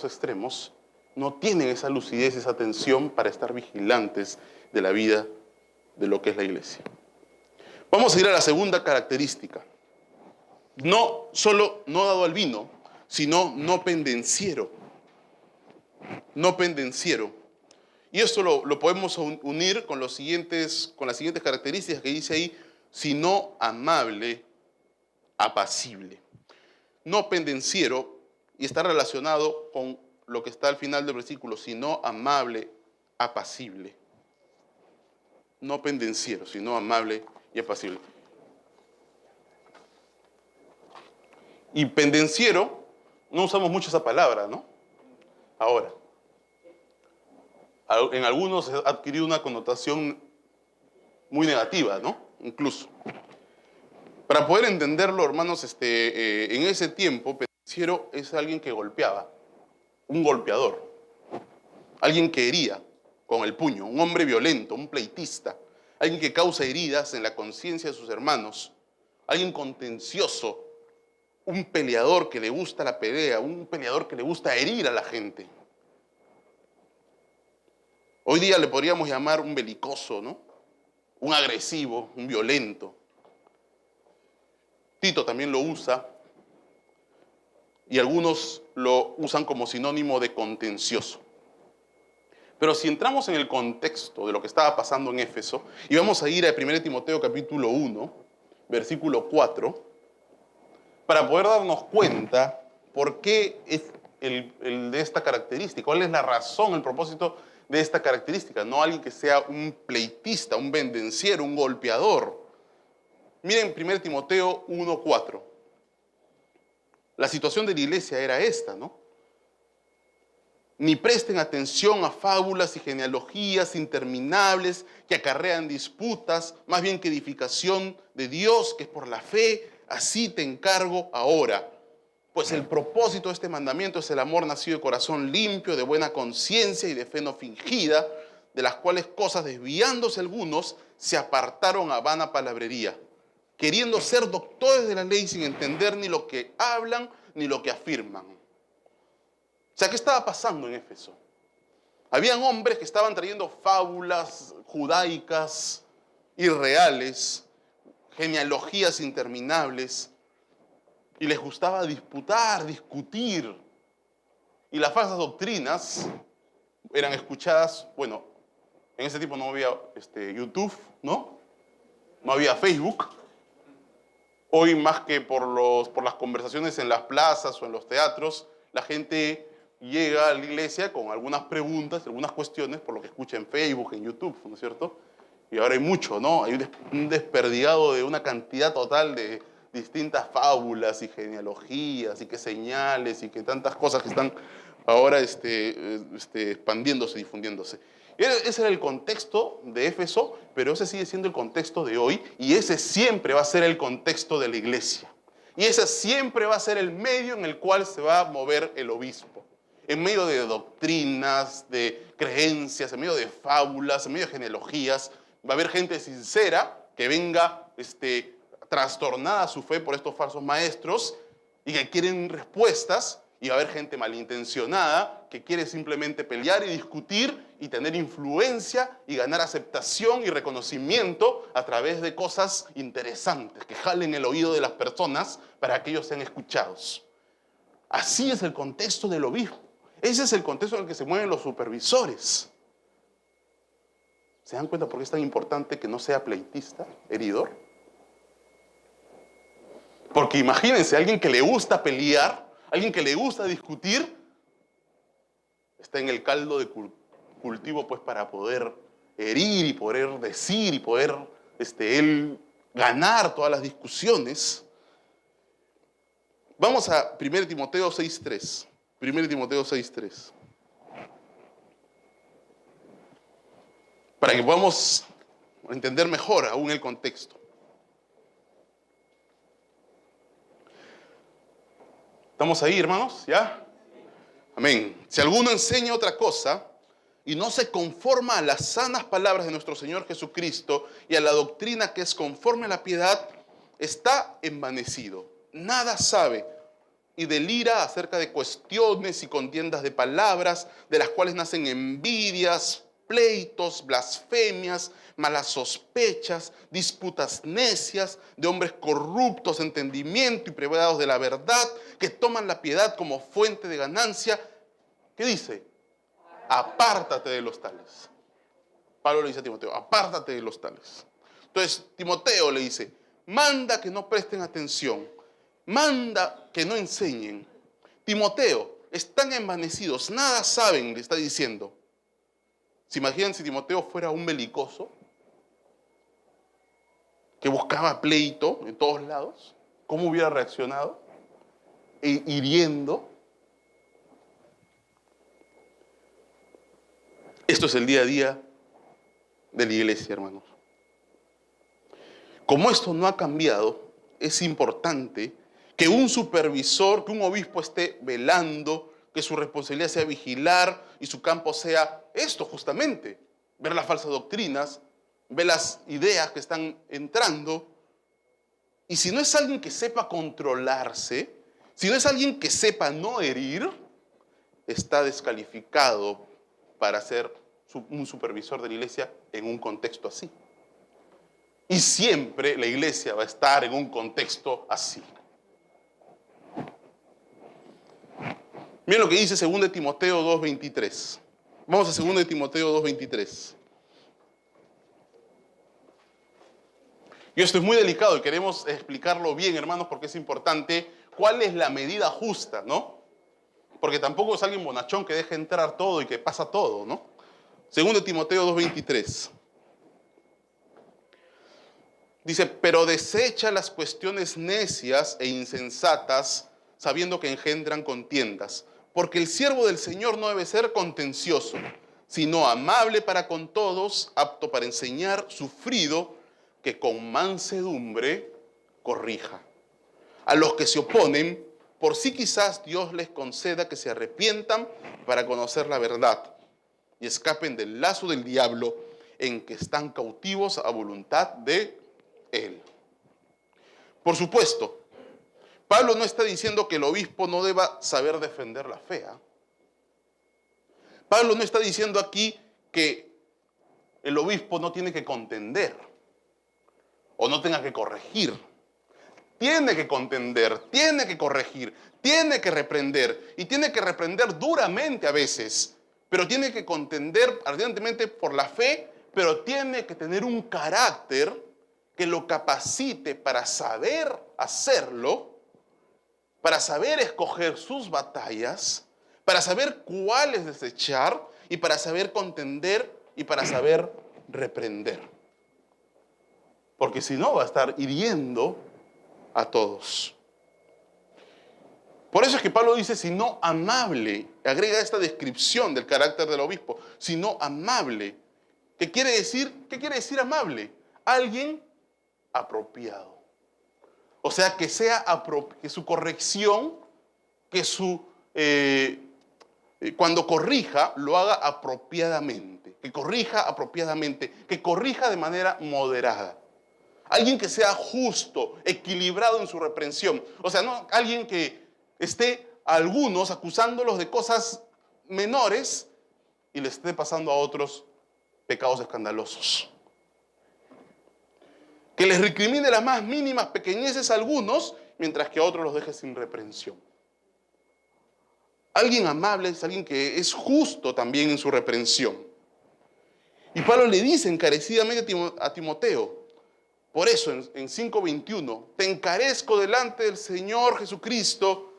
extremos, no tienen esa lucidez, esa atención para estar vigilantes de la vida de lo que es la iglesia. Vamos a ir a la segunda característica. No solo no dado al vino, sino no pendenciero. No pendenciero. Y esto lo podemos unir con las siguientes características que dice ahí, sino amable, apacible. No pendenciero, y está relacionado con lo que está al final del versículo, sino amable, apacible. No pendenciero, sino amable y apacible. Y pendenciero, no usamos mucho esa palabra, ¿no? Ahora, en algunos ha adquirido una connotación muy negativa, ¿no? Incluso. Para poder entenderlo, hermanos, en ese tiempo, pendenciero es alguien que golpeaba, un golpeador, alguien que hería con el puño, un hombre violento, un pleitista, alguien que causa heridas en la conciencia de sus hermanos, alguien contencioso, un peleador que le gusta la pelea, un peleador que le gusta herir a la gente. Hoy día le podríamos llamar un belicoso, ¿no? un agresivo, un violento. Tito también lo usa y algunos lo usan como sinónimo de contencioso. Pero si entramos en el contexto de lo que estaba pasando en Éfeso, y vamos a ir a 1 Timoteo capítulo 1, versículo 4, para poder darnos cuenta por qué es el de esta característica, cuál es la razón, el propósito de esta característica. No alguien que sea un pleitista, un vendenciero, un golpeador. Miren 1 Timoteo 1, 4. La situación de la iglesia era esta, ¿no? Ni presten atención a fábulas y genealogías interminables que acarrean disputas, más bien que edificación de Dios, que es por la fe. Así te encargo ahora. Pues el propósito de este mandamiento es el amor nacido de corazón limpio, de buena conciencia y de fe no fingida, de las cuales cosas, desviándose algunos, se apartaron a vana palabrería, queriendo ser doctores de la ley sin entender ni lo que hablan ni lo que afirman. O sea, ¿qué estaba pasando en Éfeso? Habían hombres que estaban trayendo fábulas judaicas irreales, genealogías interminables, y les gustaba disputar, discutir. Y las falsas doctrinas eran escuchadas, bueno, en ese tiempo no había YouTube, ¿no? No había Facebook. Hoy, más que por las conversaciones en las plazas o en los teatros, la gente llega a la iglesia con algunas preguntas, algunas cuestiones, por lo que escucha en Facebook, en YouTube, ¿no es cierto? Y ahora hay mucho, ¿no? Hay un desperdigado de una cantidad total de distintas fábulas y genealogías y que señales y que tantas cosas que están ahora expandiéndose, difundiéndose. Ese era el contexto de Éfeso, pero ese sigue siendo el contexto de hoy y ese siempre va a ser el contexto de la iglesia. Y ese siempre va a ser el medio en el cual se va a mover el obispo. En medio de doctrinas, de creencias, en medio de fábulas, en medio de genealogías, va a haber gente sincera que venga trastornada su fe por estos falsos maestros y que quieren respuestas, y va a haber gente malintencionada que quiere simplemente pelear y discutir y tener influencia y ganar aceptación y reconocimiento a través de cosas interesantes que jalen el oído de las personas para que ellos sean escuchados. Así es el contexto del obispo. Ese es el contexto en el que se mueven los supervisores. ¿Se dan cuenta por qué es tan importante que no sea pleitista, heridor? Porque imagínense, alguien que le gusta pelear, alguien que le gusta discutir, está en el caldo de cultivo pues para poder herir y poder decir y poder él ganar todas las discusiones. Vamos a 1 Timoteo 6.3. 1 Timoteo 6.3. Para que podamos entender mejor aún el contexto. ¿Estamos ahí, hermanos? ¿Ya? Amén. Si alguno enseña otra cosa y no se conforma a las sanas palabras de nuestro Señor Jesucristo y a la doctrina que es conforme a la piedad, está envanecido, nada sabe y delira acerca de cuestiones y contiendas de palabras, de las cuales nacen envidias, pleitos, blasfemias, malas sospechas, disputas necias, de hombres corruptos de entendimiento y privados de la verdad, que toman la piedad como fuente de ganancia. ¿Qué dice? Apártate de los tales. Pablo le dice a Timoteo, apártate de los tales. Entonces Timoteo le dice, manda que no presten atención, manda que no enseñen. Timoteo, están envanecidos, nada saben, le está diciendo. ¿Se imaginan si Timoteo fuera un belicoso que buscaba pleito en todos lados? ¿Cómo hubiera reaccionado? Hiriendo. Esto es el día a día de la iglesia, hermanos. Como esto no ha cambiado, es importante que un supervisor, que un obispo esté velando, que su responsabilidad sea vigilar y su campo sea esto justamente, ver las falsas doctrinas, ver las ideas que están entrando. Y si no es alguien que sepa controlarse, si no es alguien que sepa no herir, está descalificado para ser un supervisor de la iglesia en un contexto así. Y siempre la iglesia va a estar en un contexto así. Miren lo que dice 2 Timoteo 2:23. Vamos a 2 Timoteo 2:23. Y esto es muy delicado y queremos explicarlo bien, hermanos, porque es importante cuál es la medida justa, ¿no? Porque tampoco es alguien bonachón que deja entrar todo y que pasa todo, ¿no? 2 Timoteo 2:23. Dice, pero desecha las cuestiones necias e insensatas, sabiendo que engendran contiendas. Porque el siervo del Señor no debe ser contencioso, sino amable para con todos, apto para enseñar, sufrido, que con mansedumbre corrija. A los que se oponen, por sí quizás Dios les conceda que se arrepientan para conocer la verdad y escapen del lazo del diablo en que están cautivos a voluntad de Él. Por supuesto, Pablo no está diciendo que el obispo no deba saber defender la fe. Pablo no está diciendo aquí que el obispo no tiene que contender o no tenga que corregir. Tiene que contender, tiene que corregir, tiene que reprender y tiene que reprender duramente a veces, pero tiene que contender ardientemente por la fe, pero tiene que tener un carácter que lo capacite para saber hacerlo, para saber escoger sus batallas, para saber cuáles desechar y para saber contender y para saber reprender. Porque si no va a estar hiriendo a todos. Por eso es que Pablo dice, sino amable, agrega esta descripción del carácter del obispo, sino amable. ¿Qué quiere decir amable? Alguien apropiado. O sea, que su corrección, cuando corrija, lo haga apropiadamente. Que corrija apropiadamente, que corrija de manera moderada. Alguien que sea justo, equilibrado en su reprensión. O sea, no alguien que esté a algunos acusándolos de cosas menores y le esté pasando a otros pecados escandalosos. Que les recrimine las más mínimas pequeñeces a algunos, mientras que a otros los deje sin reprensión. Alguien amable es alguien que es justo también en su reprensión. Y Pablo le dice encarecidamente a Timoteo, por eso en 5:21, te encarezco delante del Señor Jesucristo,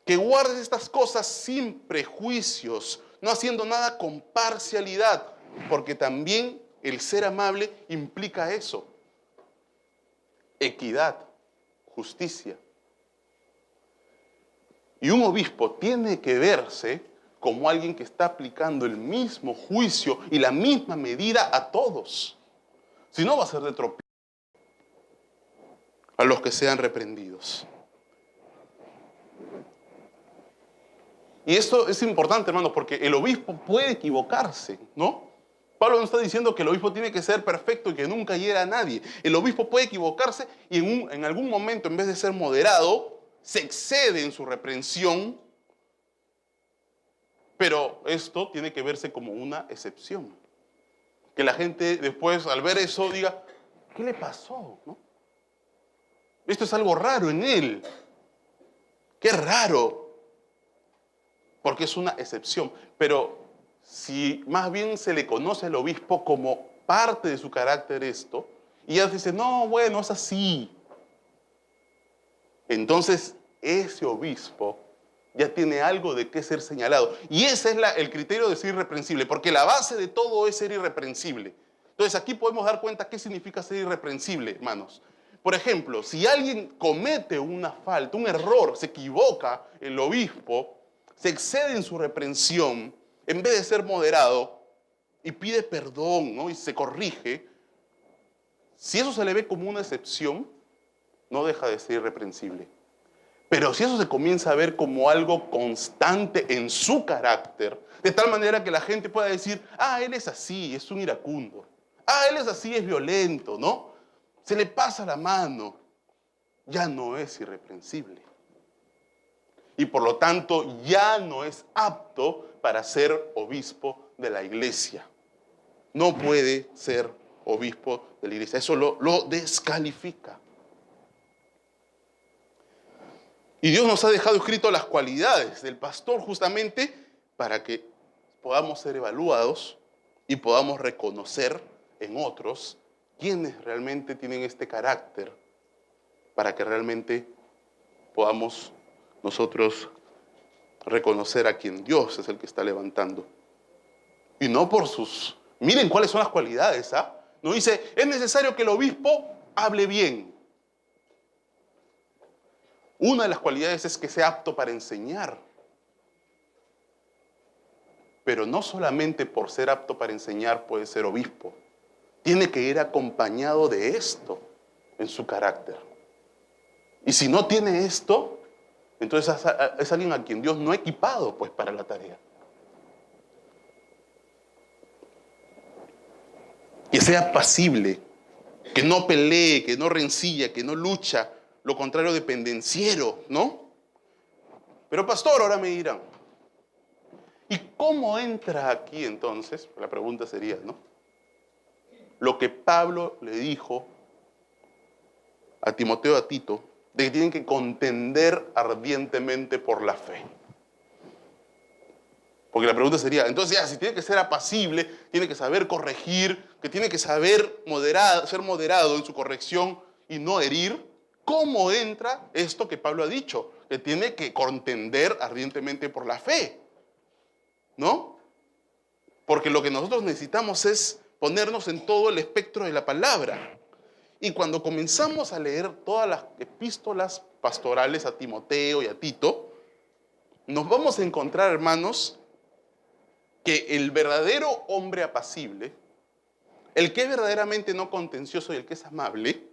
que guardes estas cosas sin prejuicios, no haciendo nada con parcialidad, porque también el ser amable implica eso: equidad, justicia. Y un obispo tiene que verse como alguien que está aplicando el mismo juicio y la misma medida a todos. Si no, va a ser de tropiezo a los que sean reprendidos. Y esto es importante, hermanos, porque el obispo puede equivocarse, ¿no? Pablo no está diciendo que el obispo tiene que ser perfecto y que nunca hiera a nadie. El obispo puede equivocarse y en algún momento, en vez de ser moderado, se excede en su reprensión, pero esto tiene que verse como una excepción. Que la gente después, al ver eso, diga, ¿qué le pasó? ¿No? Esto es algo raro en él. ¡Qué raro! Porque es una excepción. Pero si más bien se le conoce al obispo como parte de su carácter esto, y él dice, no, bueno, es así. Entonces, ese obispo ya tiene algo de qué ser señalado. Y ese es el criterio de ser irreprensible, porque la base de todo es ser irreprensible. Entonces, aquí podemos dar cuenta qué significa ser irreprensible, hermanos. Por ejemplo, si alguien comete una falta, un error, se equivoca, el obispo se excede en su reprensión, en vez de ser moderado y pide perdón, ¿no? Y se corrige, si eso se le ve como una excepción, no deja de ser irreprensible. Pero si eso se comienza a ver como algo constante en su carácter, de tal manera que la gente pueda decir, él es así, es un iracundo. Él es así, es violento, ¿no? Se le pasa la mano. Ya no es irreprensible. Y por lo tanto, ya no es apto para ser obispo de la iglesia. No puede ser obispo de la iglesia. Eso lo descalifica. Y Dios nos ha dejado escrito las cualidades del pastor justamente para que podamos ser evaluados y podamos reconocer en otros quiénes realmente tienen este carácter, para que realmente podamos nosotros reconocer a quien Dios es el que está levantando. Y no por sus... Miren cuáles son las cualidades, ¿ah? No dice, es necesario que el obispo hable bien. Una de las cualidades es que sea apto para enseñar. Pero no solamente por ser apto para enseñar puede ser obispo. Tiene que ir acompañado de esto en su carácter. Y si no tiene esto, entonces es alguien a quien Dios no ha equipado pues, para la tarea. Que sea apacible, que no pelee, que no rencilla, que no lucha, lo contrario de pendenciero, ¿no? Pero pastor, ahora me dirán, ¿y cómo entra aquí entonces? La pregunta sería, ¿no? Lo que Pablo le dijo a Timoteo, a Tito, de que tienen que contender ardientemente por la fe. Porque la pregunta sería, entonces ya, si tiene que ser apacible, tiene que saber corregir, que tiene que saber ser moderado en su corrección y no herir, ¿cómo entra esto que Pablo ha dicho? Que tiene que contender ardientemente por la fe, ¿no? Porque lo que nosotros necesitamos es ponernos en todo el espectro de la palabra. Y cuando comenzamos a leer todas las epístolas pastorales a Timoteo y a Tito, nos vamos a encontrar, hermanos, que el verdadero hombre apacible, el que es verdaderamente no contencioso y el que es amable,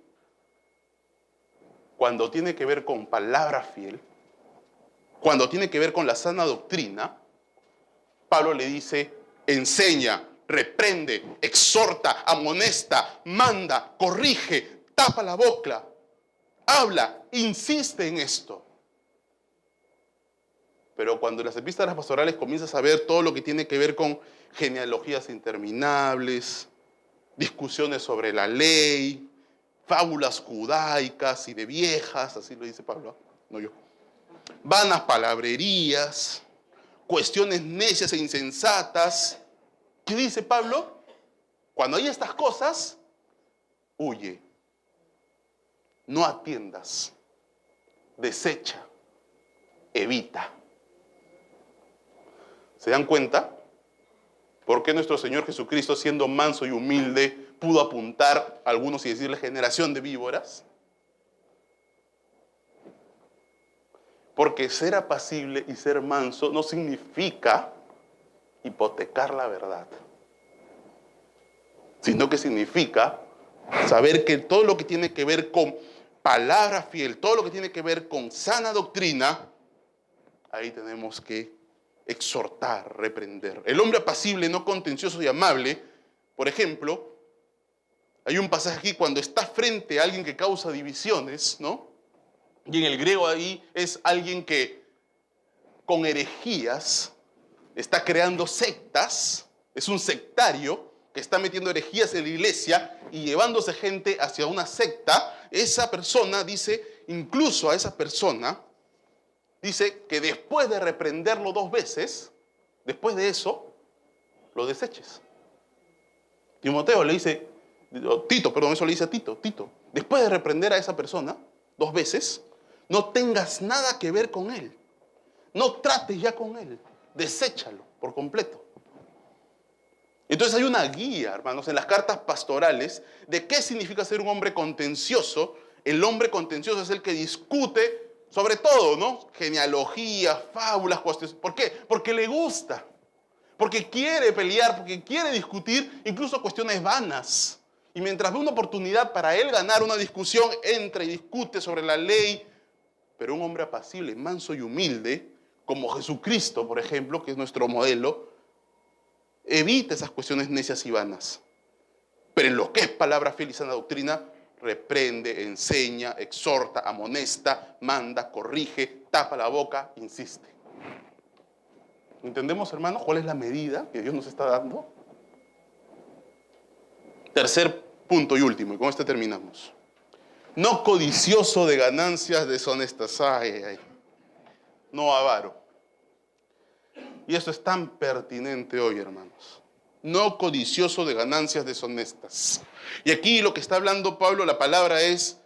cuando tiene que ver con palabra fiel, cuando tiene que ver con la sana doctrina, Pablo le dice, enseña, reprende, exhorta, amonesta, manda, corrige, tapa la boca, habla, insiste en esto. Pero cuando en las epístolas pastorales comienzas a ver todo lo que tiene que ver con genealogías interminables, discusiones sobre la ley, fábulas judaicas y de viejas, así lo dice Pablo, no yo, vanas palabrerías, cuestiones necias e insensatas, ¿qué dice Pablo? Cuando hay estas cosas, huye, no atiendas, desecha, evita. ¿Se dan cuenta? ¿Por qué nuestro Señor Jesucristo, siendo manso y humilde, pudo apuntar a algunos y decirle generación de víboras? Porque ser apacible y ser manso no significa hipotecar la verdad, sino que significa saber que todo lo que tiene que ver con palabra fiel, todo lo que tiene que ver con sana doctrina, ahí tenemos que exhortar, reprender. El hombre apacible, no contencioso y amable, por ejemplo, hay un pasaje aquí cuando está frente a alguien que causa divisiones, ¿no? Y en el griego ahí es alguien que con herejías está creando sectas, es un sectario que está metiendo herejías en la iglesia y llevándose gente hacia una secta. Esa persona dice, incluso a esa persona, dice que después de reprenderlo 2 veces, después de eso, lo deseches. Timoteo le dice, Tito, perdón, eso le dice a Tito, después de reprender a esa persona 2 veces, no tengas nada que ver con él. No trates ya con él. Deséchalo por completo. Entonces hay una guía, hermanos, en las cartas pastorales de qué significa ser un hombre contencioso. El hombre contencioso es el que discute sobre todo, ¿no? Genealogías, fábulas, cuestiones. ¿Por qué? Porque le gusta. Porque quiere pelear, porque quiere discutir incluso cuestiones vanas. Y mientras ve una oportunidad para él ganar una discusión, entra y discute sobre la ley. Pero un hombre apacible, manso y humilde, como Jesucristo, por ejemplo, que es nuestro modelo, evita esas cuestiones necias y vanas. Pero en lo que es palabra fiel y sana doctrina, reprende, enseña, exhorta, amonesta, manda, corrige, tapa la boca, insiste. ¿Entendemos, hermanos, cuál es la medida que Dios nos está dando? Tercer punto y último, y con este terminamos. No codicioso de ganancias deshonestas. Ay, ay. No avaro. Y esto es tan pertinente hoy, hermanos. No codicioso de ganancias deshonestas. Y aquí lo que está hablando Pablo, la palabra es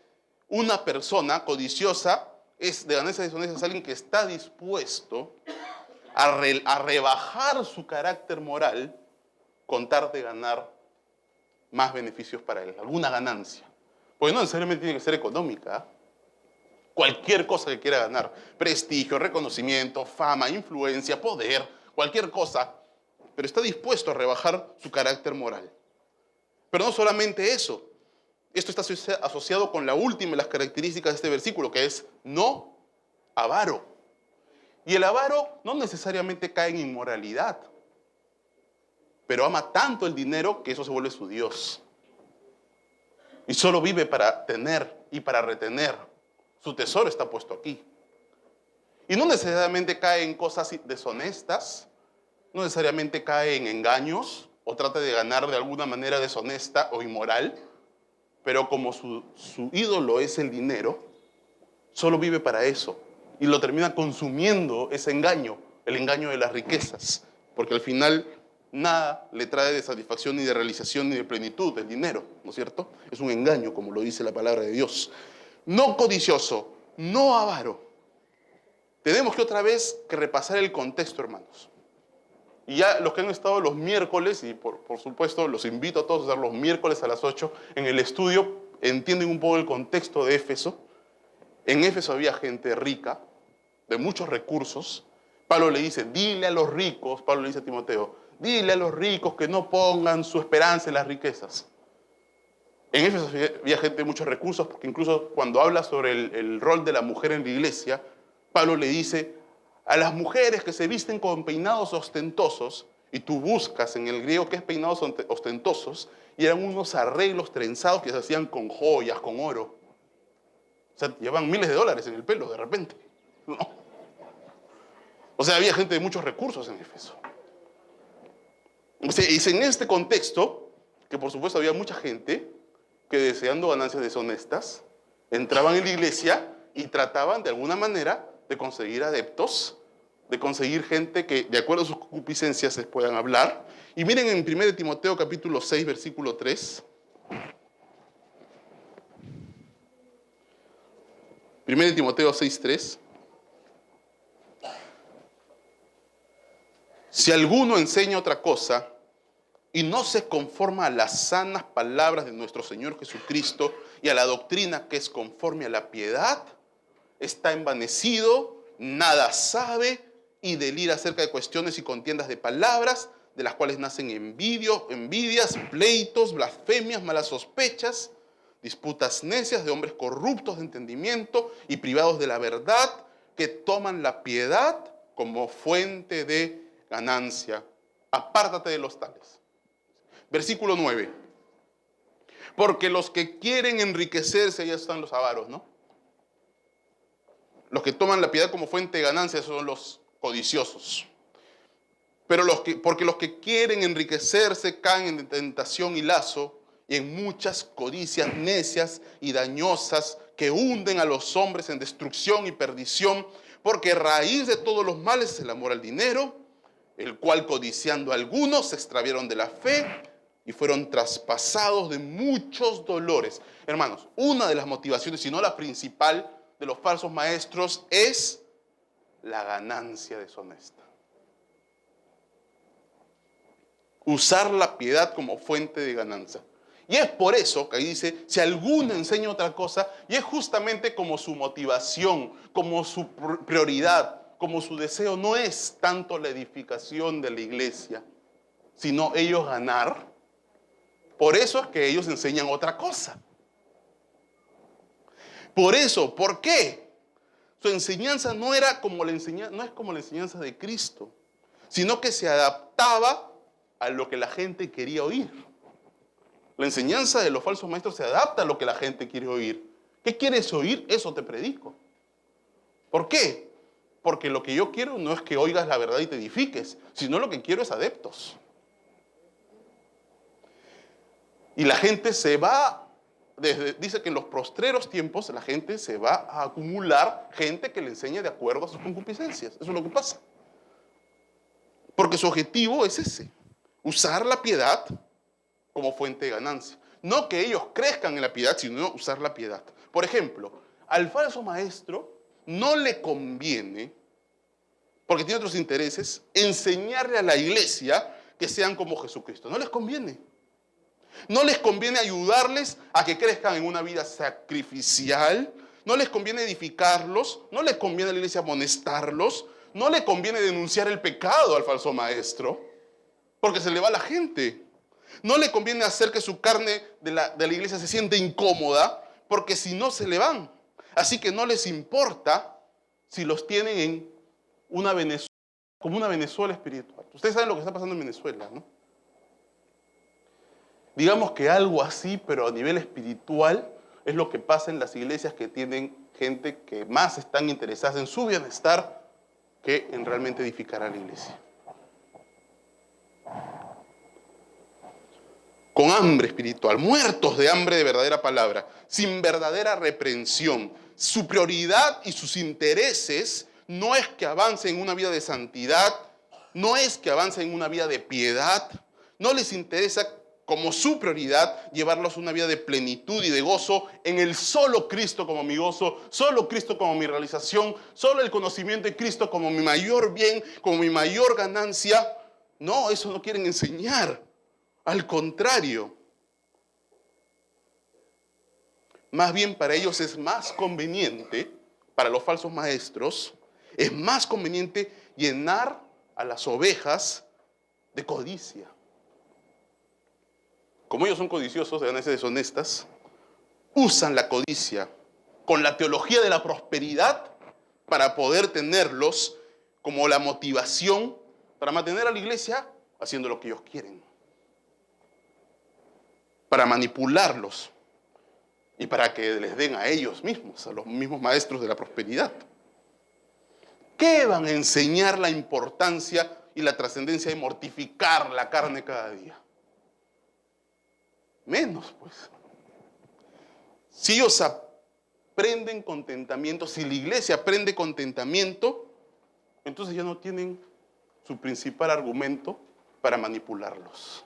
una persona codiciosa, es de ganancias deshonestas, es alguien que está dispuesto a rebajar su carácter moral con tal de ganar más beneficios para él, alguna ganancia. Porque no necesariamente tiene que ser económica. Cualquier cosa que quiera ganar, prestigio, reconocimiento, fama, influencia, poder, cualquier cosa, pero está dispuesto a rebajar su carácter moral. Pero no solamente eso, esto está asociado con la última de las características de este versículo, que es no avaro. Y el avaro no necesariamente cae en inmoralidad, pero ama tanto el dinero que eso se vuelve su Dios. Y solo vive para tener y para retener. Su tesoro está puesto aquí. Y no necesariamente cae en cosas deshonestas, no necesariamente cae en engaños o trata de ganar de alguna manera deshonesta o inmoral, pero como su ídolo es el dinero, solo vive para eso y lo termina consumiendo ese engaño, el engaño de las riquezas, porque al final nada le trae de satisfacción ni de realización ni de plenitud el dinero, ¿no es cierto? Es un engaño, como lo dice la palabra de Dios. No codicioso, no avaro. Tenemos que otra vez que repasar el contexto, hermanos. Y ya los que han estado los miércoles, y por supuesto los invito a todos a estar los miércoles a las 8 en el estudio, entienden un poco el contexto de Éfeso. En Éfeso había gente rica, de muchos recursos. Pablo le dice, dile a los ricos, Pablo le dice a Timoteo, dile a los ricos que no pongan su esperanza en las riquezas. En Éfeso había gente de muchos recursos, porque incluso cuando habla sobre el rol de la mujer en la iglesia, Pablo le dice a las mujeres que se visten con peinados ostentosos, y tú buscas en el griego qué es peinados ostentosos, y eran unos arreglos trenzados que se hacían con joyas, con oro. O sea, llevaban miles de dólares en el pelo de repente. No. O sea, había gente de muchos recursos en Éfeso. O sea, y es en este contexto que por supuesto había mucha gente que deseando ganancias deshonestas, entraban en la iglesia y trataban de alguna manera de conseguir adeptos, de conseguir gente que de acuerdo a sus concupiscencias se puedan hablar. Y miren en 1 Timoteo capítulo 6, versículo 3. 1 Timoteo 6, 3. Si alguno enseña otra cosa y no se conforma a las sanas palabras de nuestro Señor Jesucristo y a la doctrina que es conforme a la piedad, está envanecido, nada sabe y delira acerca de cuestiones y contiendas de palabras, de las cuales nacen envidias, pleitos, blasfemias, malas sospechas, disputas necias de hombres corruptos de entendimiento y privados de la verdad, que toman la piedad como fuente de ganancia. Apártate de los tales. Versículo 9. Porque los que quieren enriquecerse, ya están los avaros, ¿no? Los que toman la piedad como fuente de ganancia son los codiciosos. Pero porque los que quieren enriquecerse caen en tentación y lazo y en muchas codicias necias y dañosas que hunden a los hombres en destrucción y perdición, porque raíz de todos los males es el amor al dinero, el cual codiciando algunos se extraviaron de la fe y fueron traspasados de muchos dolores. Hermanos, una de las motivaciones, si no la principal, de los falsos maestros es la ganancia deshonesta. Usar la piedad como fuente de ganancia. Y es por eso que ahí dice, si alguno enseña otra cosa, y es justamente como su motivación, como su prioridad, como su deseo, no es tanto la edificación de la iglesia, sino ellos ganar. Por eso es que ellos enseñan otra cosa. Por eso, ¿por qué? Su enseñanza no es como la enseñanza de Cristo, sino que se adaptaba a lo que la gente quería oír. La enseñanza de los falsos maestros se adapta a lo que la gente quiere oír. ¿Qué quieres oír? Eso te predico. ¿Por qué? Porque lo que yo quiero no es que oigas la verdad y te edifiques, sino lo que quiero es adeptos. Y la gente se va, dice que en los postreros tiempos la gente se va a acumular gente que le enseñe de acuerdo a sus concupiscencias. Eso es lo que pasa. Porque su objetivo es ese, usar la piedad como fuente de ganancia. No que ellos crezcan en la piedad, sino usar la piedad. Por ejemplo, al falso maestro no le conviene, porque tiene otros intereses, enseñarle a la iglesia que sean como Jesucristo. No les conviene. No les conviene ayudarles a que crezcan en una vida sacrificial. No les conviene edificarlos. No les conviene a la iglesia amonestarlos. No le conviene denunciar el pecado al falso maestro, porque se le va a la gente. No le conviene hacer que su carne de la iglesia se siente incómoda, porque si no se le van. Así que no les importa si los tienen en una Venezuela, como una Venezuela espiritual. Ustedes saben lo que está pasando en Venezuela, ¿no? Digamos que algo así, pero a nivel espiritual, es lo que pasa en las iglesias que tienen gente que más están interesadas en su bienestar que en realmente edificar a la iglesia. Con hambre espiritual, muertos de hambre de verdadera palabra, sin verdadera reprensión. Su prioridad y sus intereses no es que avancen en una vida de santidad, no es que avancen en una vida de piedad, no les interesa como su prioridad llevarlos a una vida de plenitud y de gozo en el solo Cristo como mi gozo, solo Cristo como mi realización, solo el conocimiento de Cristo como mi mayor bien, como mi mayor ganancia. No, eso no quieren enseñar. Al contrario. Más bien para ellos es más conveniente, para los falsos maestros, es más conveniente llenar a las ovejas de codicia. Como ellos son codiciosos, de ganancias deshonestas, usan la codicia con la teología de la prosperidad para poder tenerlos como la motivación para mantener a la iglesia haciendo lo que ellos quieren. Para manipularlos y para que les den a ellos mismos, a los mismos maestros de la prosperidad. ¿Qué van a enseñar la importancia y la trascendencia de mortificar la carne cada día? Menos, pues. Si ellos aprenden contentamiento, si la iglesia aprende contentamiento, entonces ya no tienen su principal argumento para manipularlos.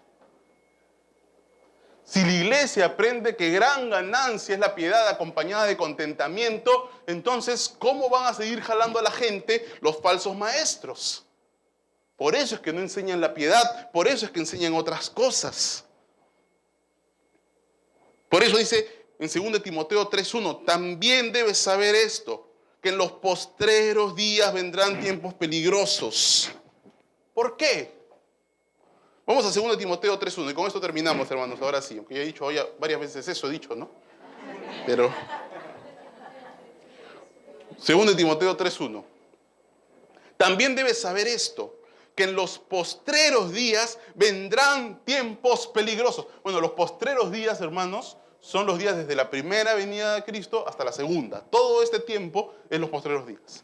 Si la iglesia aprende que gran ganancia es la piedad acompañada de contentamiento, entonces, ¿cómo van a seguir jalando a la gente los falsos maestros? Por eso es que no enseñan la piedad, por eso es que enseñan otras cosas. Por eso dice en 2 Timoteo 3:1, también debes saber esto, que en los postreros días vendrán tiempos peligrosos. ¿Por qué? Vamos a 2 Timoteo 3:1 y con esto terminamos, hermanos, ahora sí, aunque ya he dicho hoy varias veces eso, he dicho, ¿no? Pero 2 Timoteo 3:1, también debes saber esto, que en los postreros días vendrán tiempos peligrosos. Bueno, los postreros días, hermanos, son los días desde la primera venida de Cristo hasta la segunda. Todo este tiempo es los postreros días.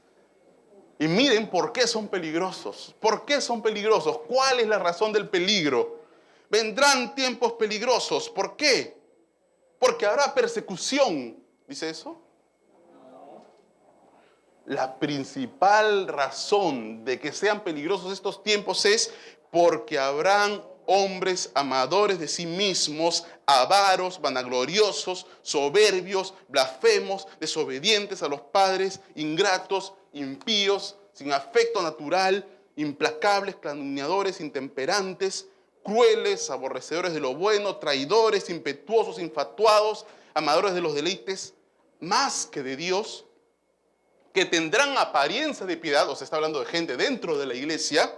Y miren por qué son peligrosos. ¿Por qué son peligrosos? ¿Cuál es la razón del peligro? Vendrán tiempos peligrosos. ¿Por qué? Porque habrá persecución. ¿Dice eso? La principal razón de que sean peligrosos estos tiempos es porque habrán hombres amadores de sí mismos, avaros, vanagloriosos, soberbios, blasfemos, desobedientes a los padres, ingratos, impíos, sin afecto natural, implacables, calumniadores, intemperantes, crueles, aborrecedores de lo bueno, traidores, impetuosos, infatuados, amadores de los deleites más que de Dios, que tendrán apariencia de piedad, o se está hablando de gente dentro de la iglesia,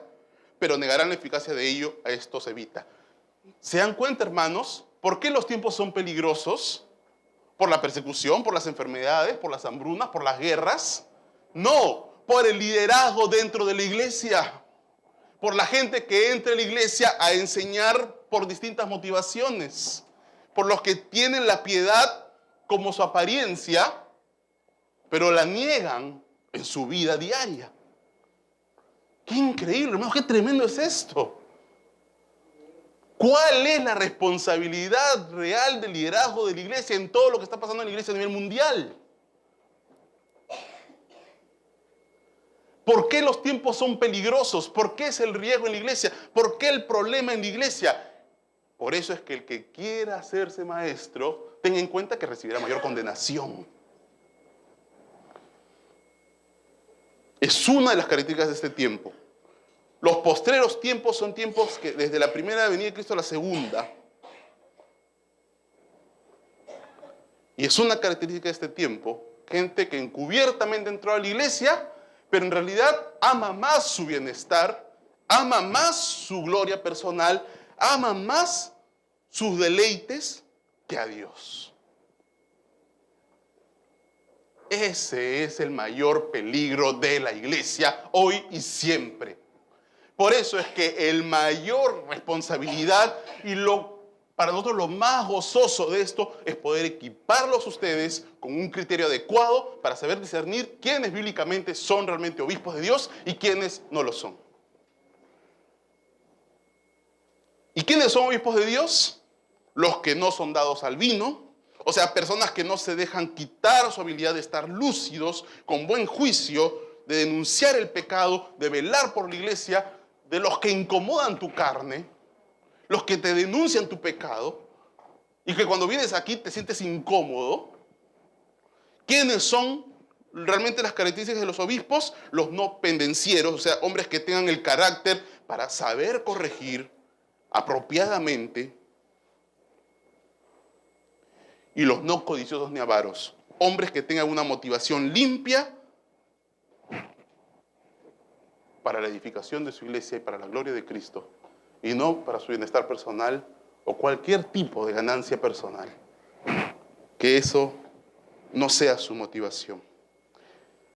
pero negarán la eficacia de ello, a esto se evita. ¿Se dan cuenta, hermanos? ¿Por qué los tiempos son peligrosos? ¿Por la persecución, por las enfermedades, por las hambrunas, por las guerras? No, por el liderazgo dentro de la iglesia, por la gente que entra a la iglesia a enseñar por distintas motivaciones, por los que tienen la piedad como su apariencia, pero la niegan en su vida diaria. ¡Qué increíble, hermanos! ¡Qué tremendo es esto! ¿Cuál es la responsabilidad real del liderazgo de la iglesia en todo lo que está pasando en la iglesia a nivel mundial? ¿Por qué los tiempos son peligrosos? ¿Por qué es el riesgo en la iglesia? ¿Por qué el problema en la iglesia? Por eso es que el que quiera hacerse maestro, tenga en cuenta que recibirá mayor condenación. Es una de las características de este tiempo. Los postreros tiempos son tiempos que desde la primera venida de Cristo a la segunda. Y es una característica de este tiempo, gente que encubiertamente entró a la iglesia, pero en realidad ama más su bienestar, ama más su gloria personal, ama más sus deleites que a Dios. Ese es el mayor peligro de la iglesia hoy y siempre. Por eso es que el mayor responsabilidad y para nosotros lo más gozoso de esto es poder equiparlos ustedes con un criterio adecuado para saber discernir quiénes bíblicamente son realmente obispos de Dios y quiénes no lo son. ¿Y quiénes son obispos de Dios? Los que no son dados al vino, o sea, personas que no se dejan quitar su habilidad de estar lúcidos, con buen juicio, de denunciar el pecado, de velar por la iglesia, de los que incomodan tu carne, los que te denuncian tu pecado, y que cuando vienes aquí te sientes incómodo. ¿Quiénes son realmente las características de los obispos? Los no pendencieros, o sea, hombres que tengan el carácter para saber corregir apropiadamente, y los no codiciosos ni avaros, hombres que tengan una motivación limpia para la edificación de su iglesia y para la gloria de Cristo, y no para su bienestar personal o cualquier tipo de ganancia personal. Que eso no sea su motivación.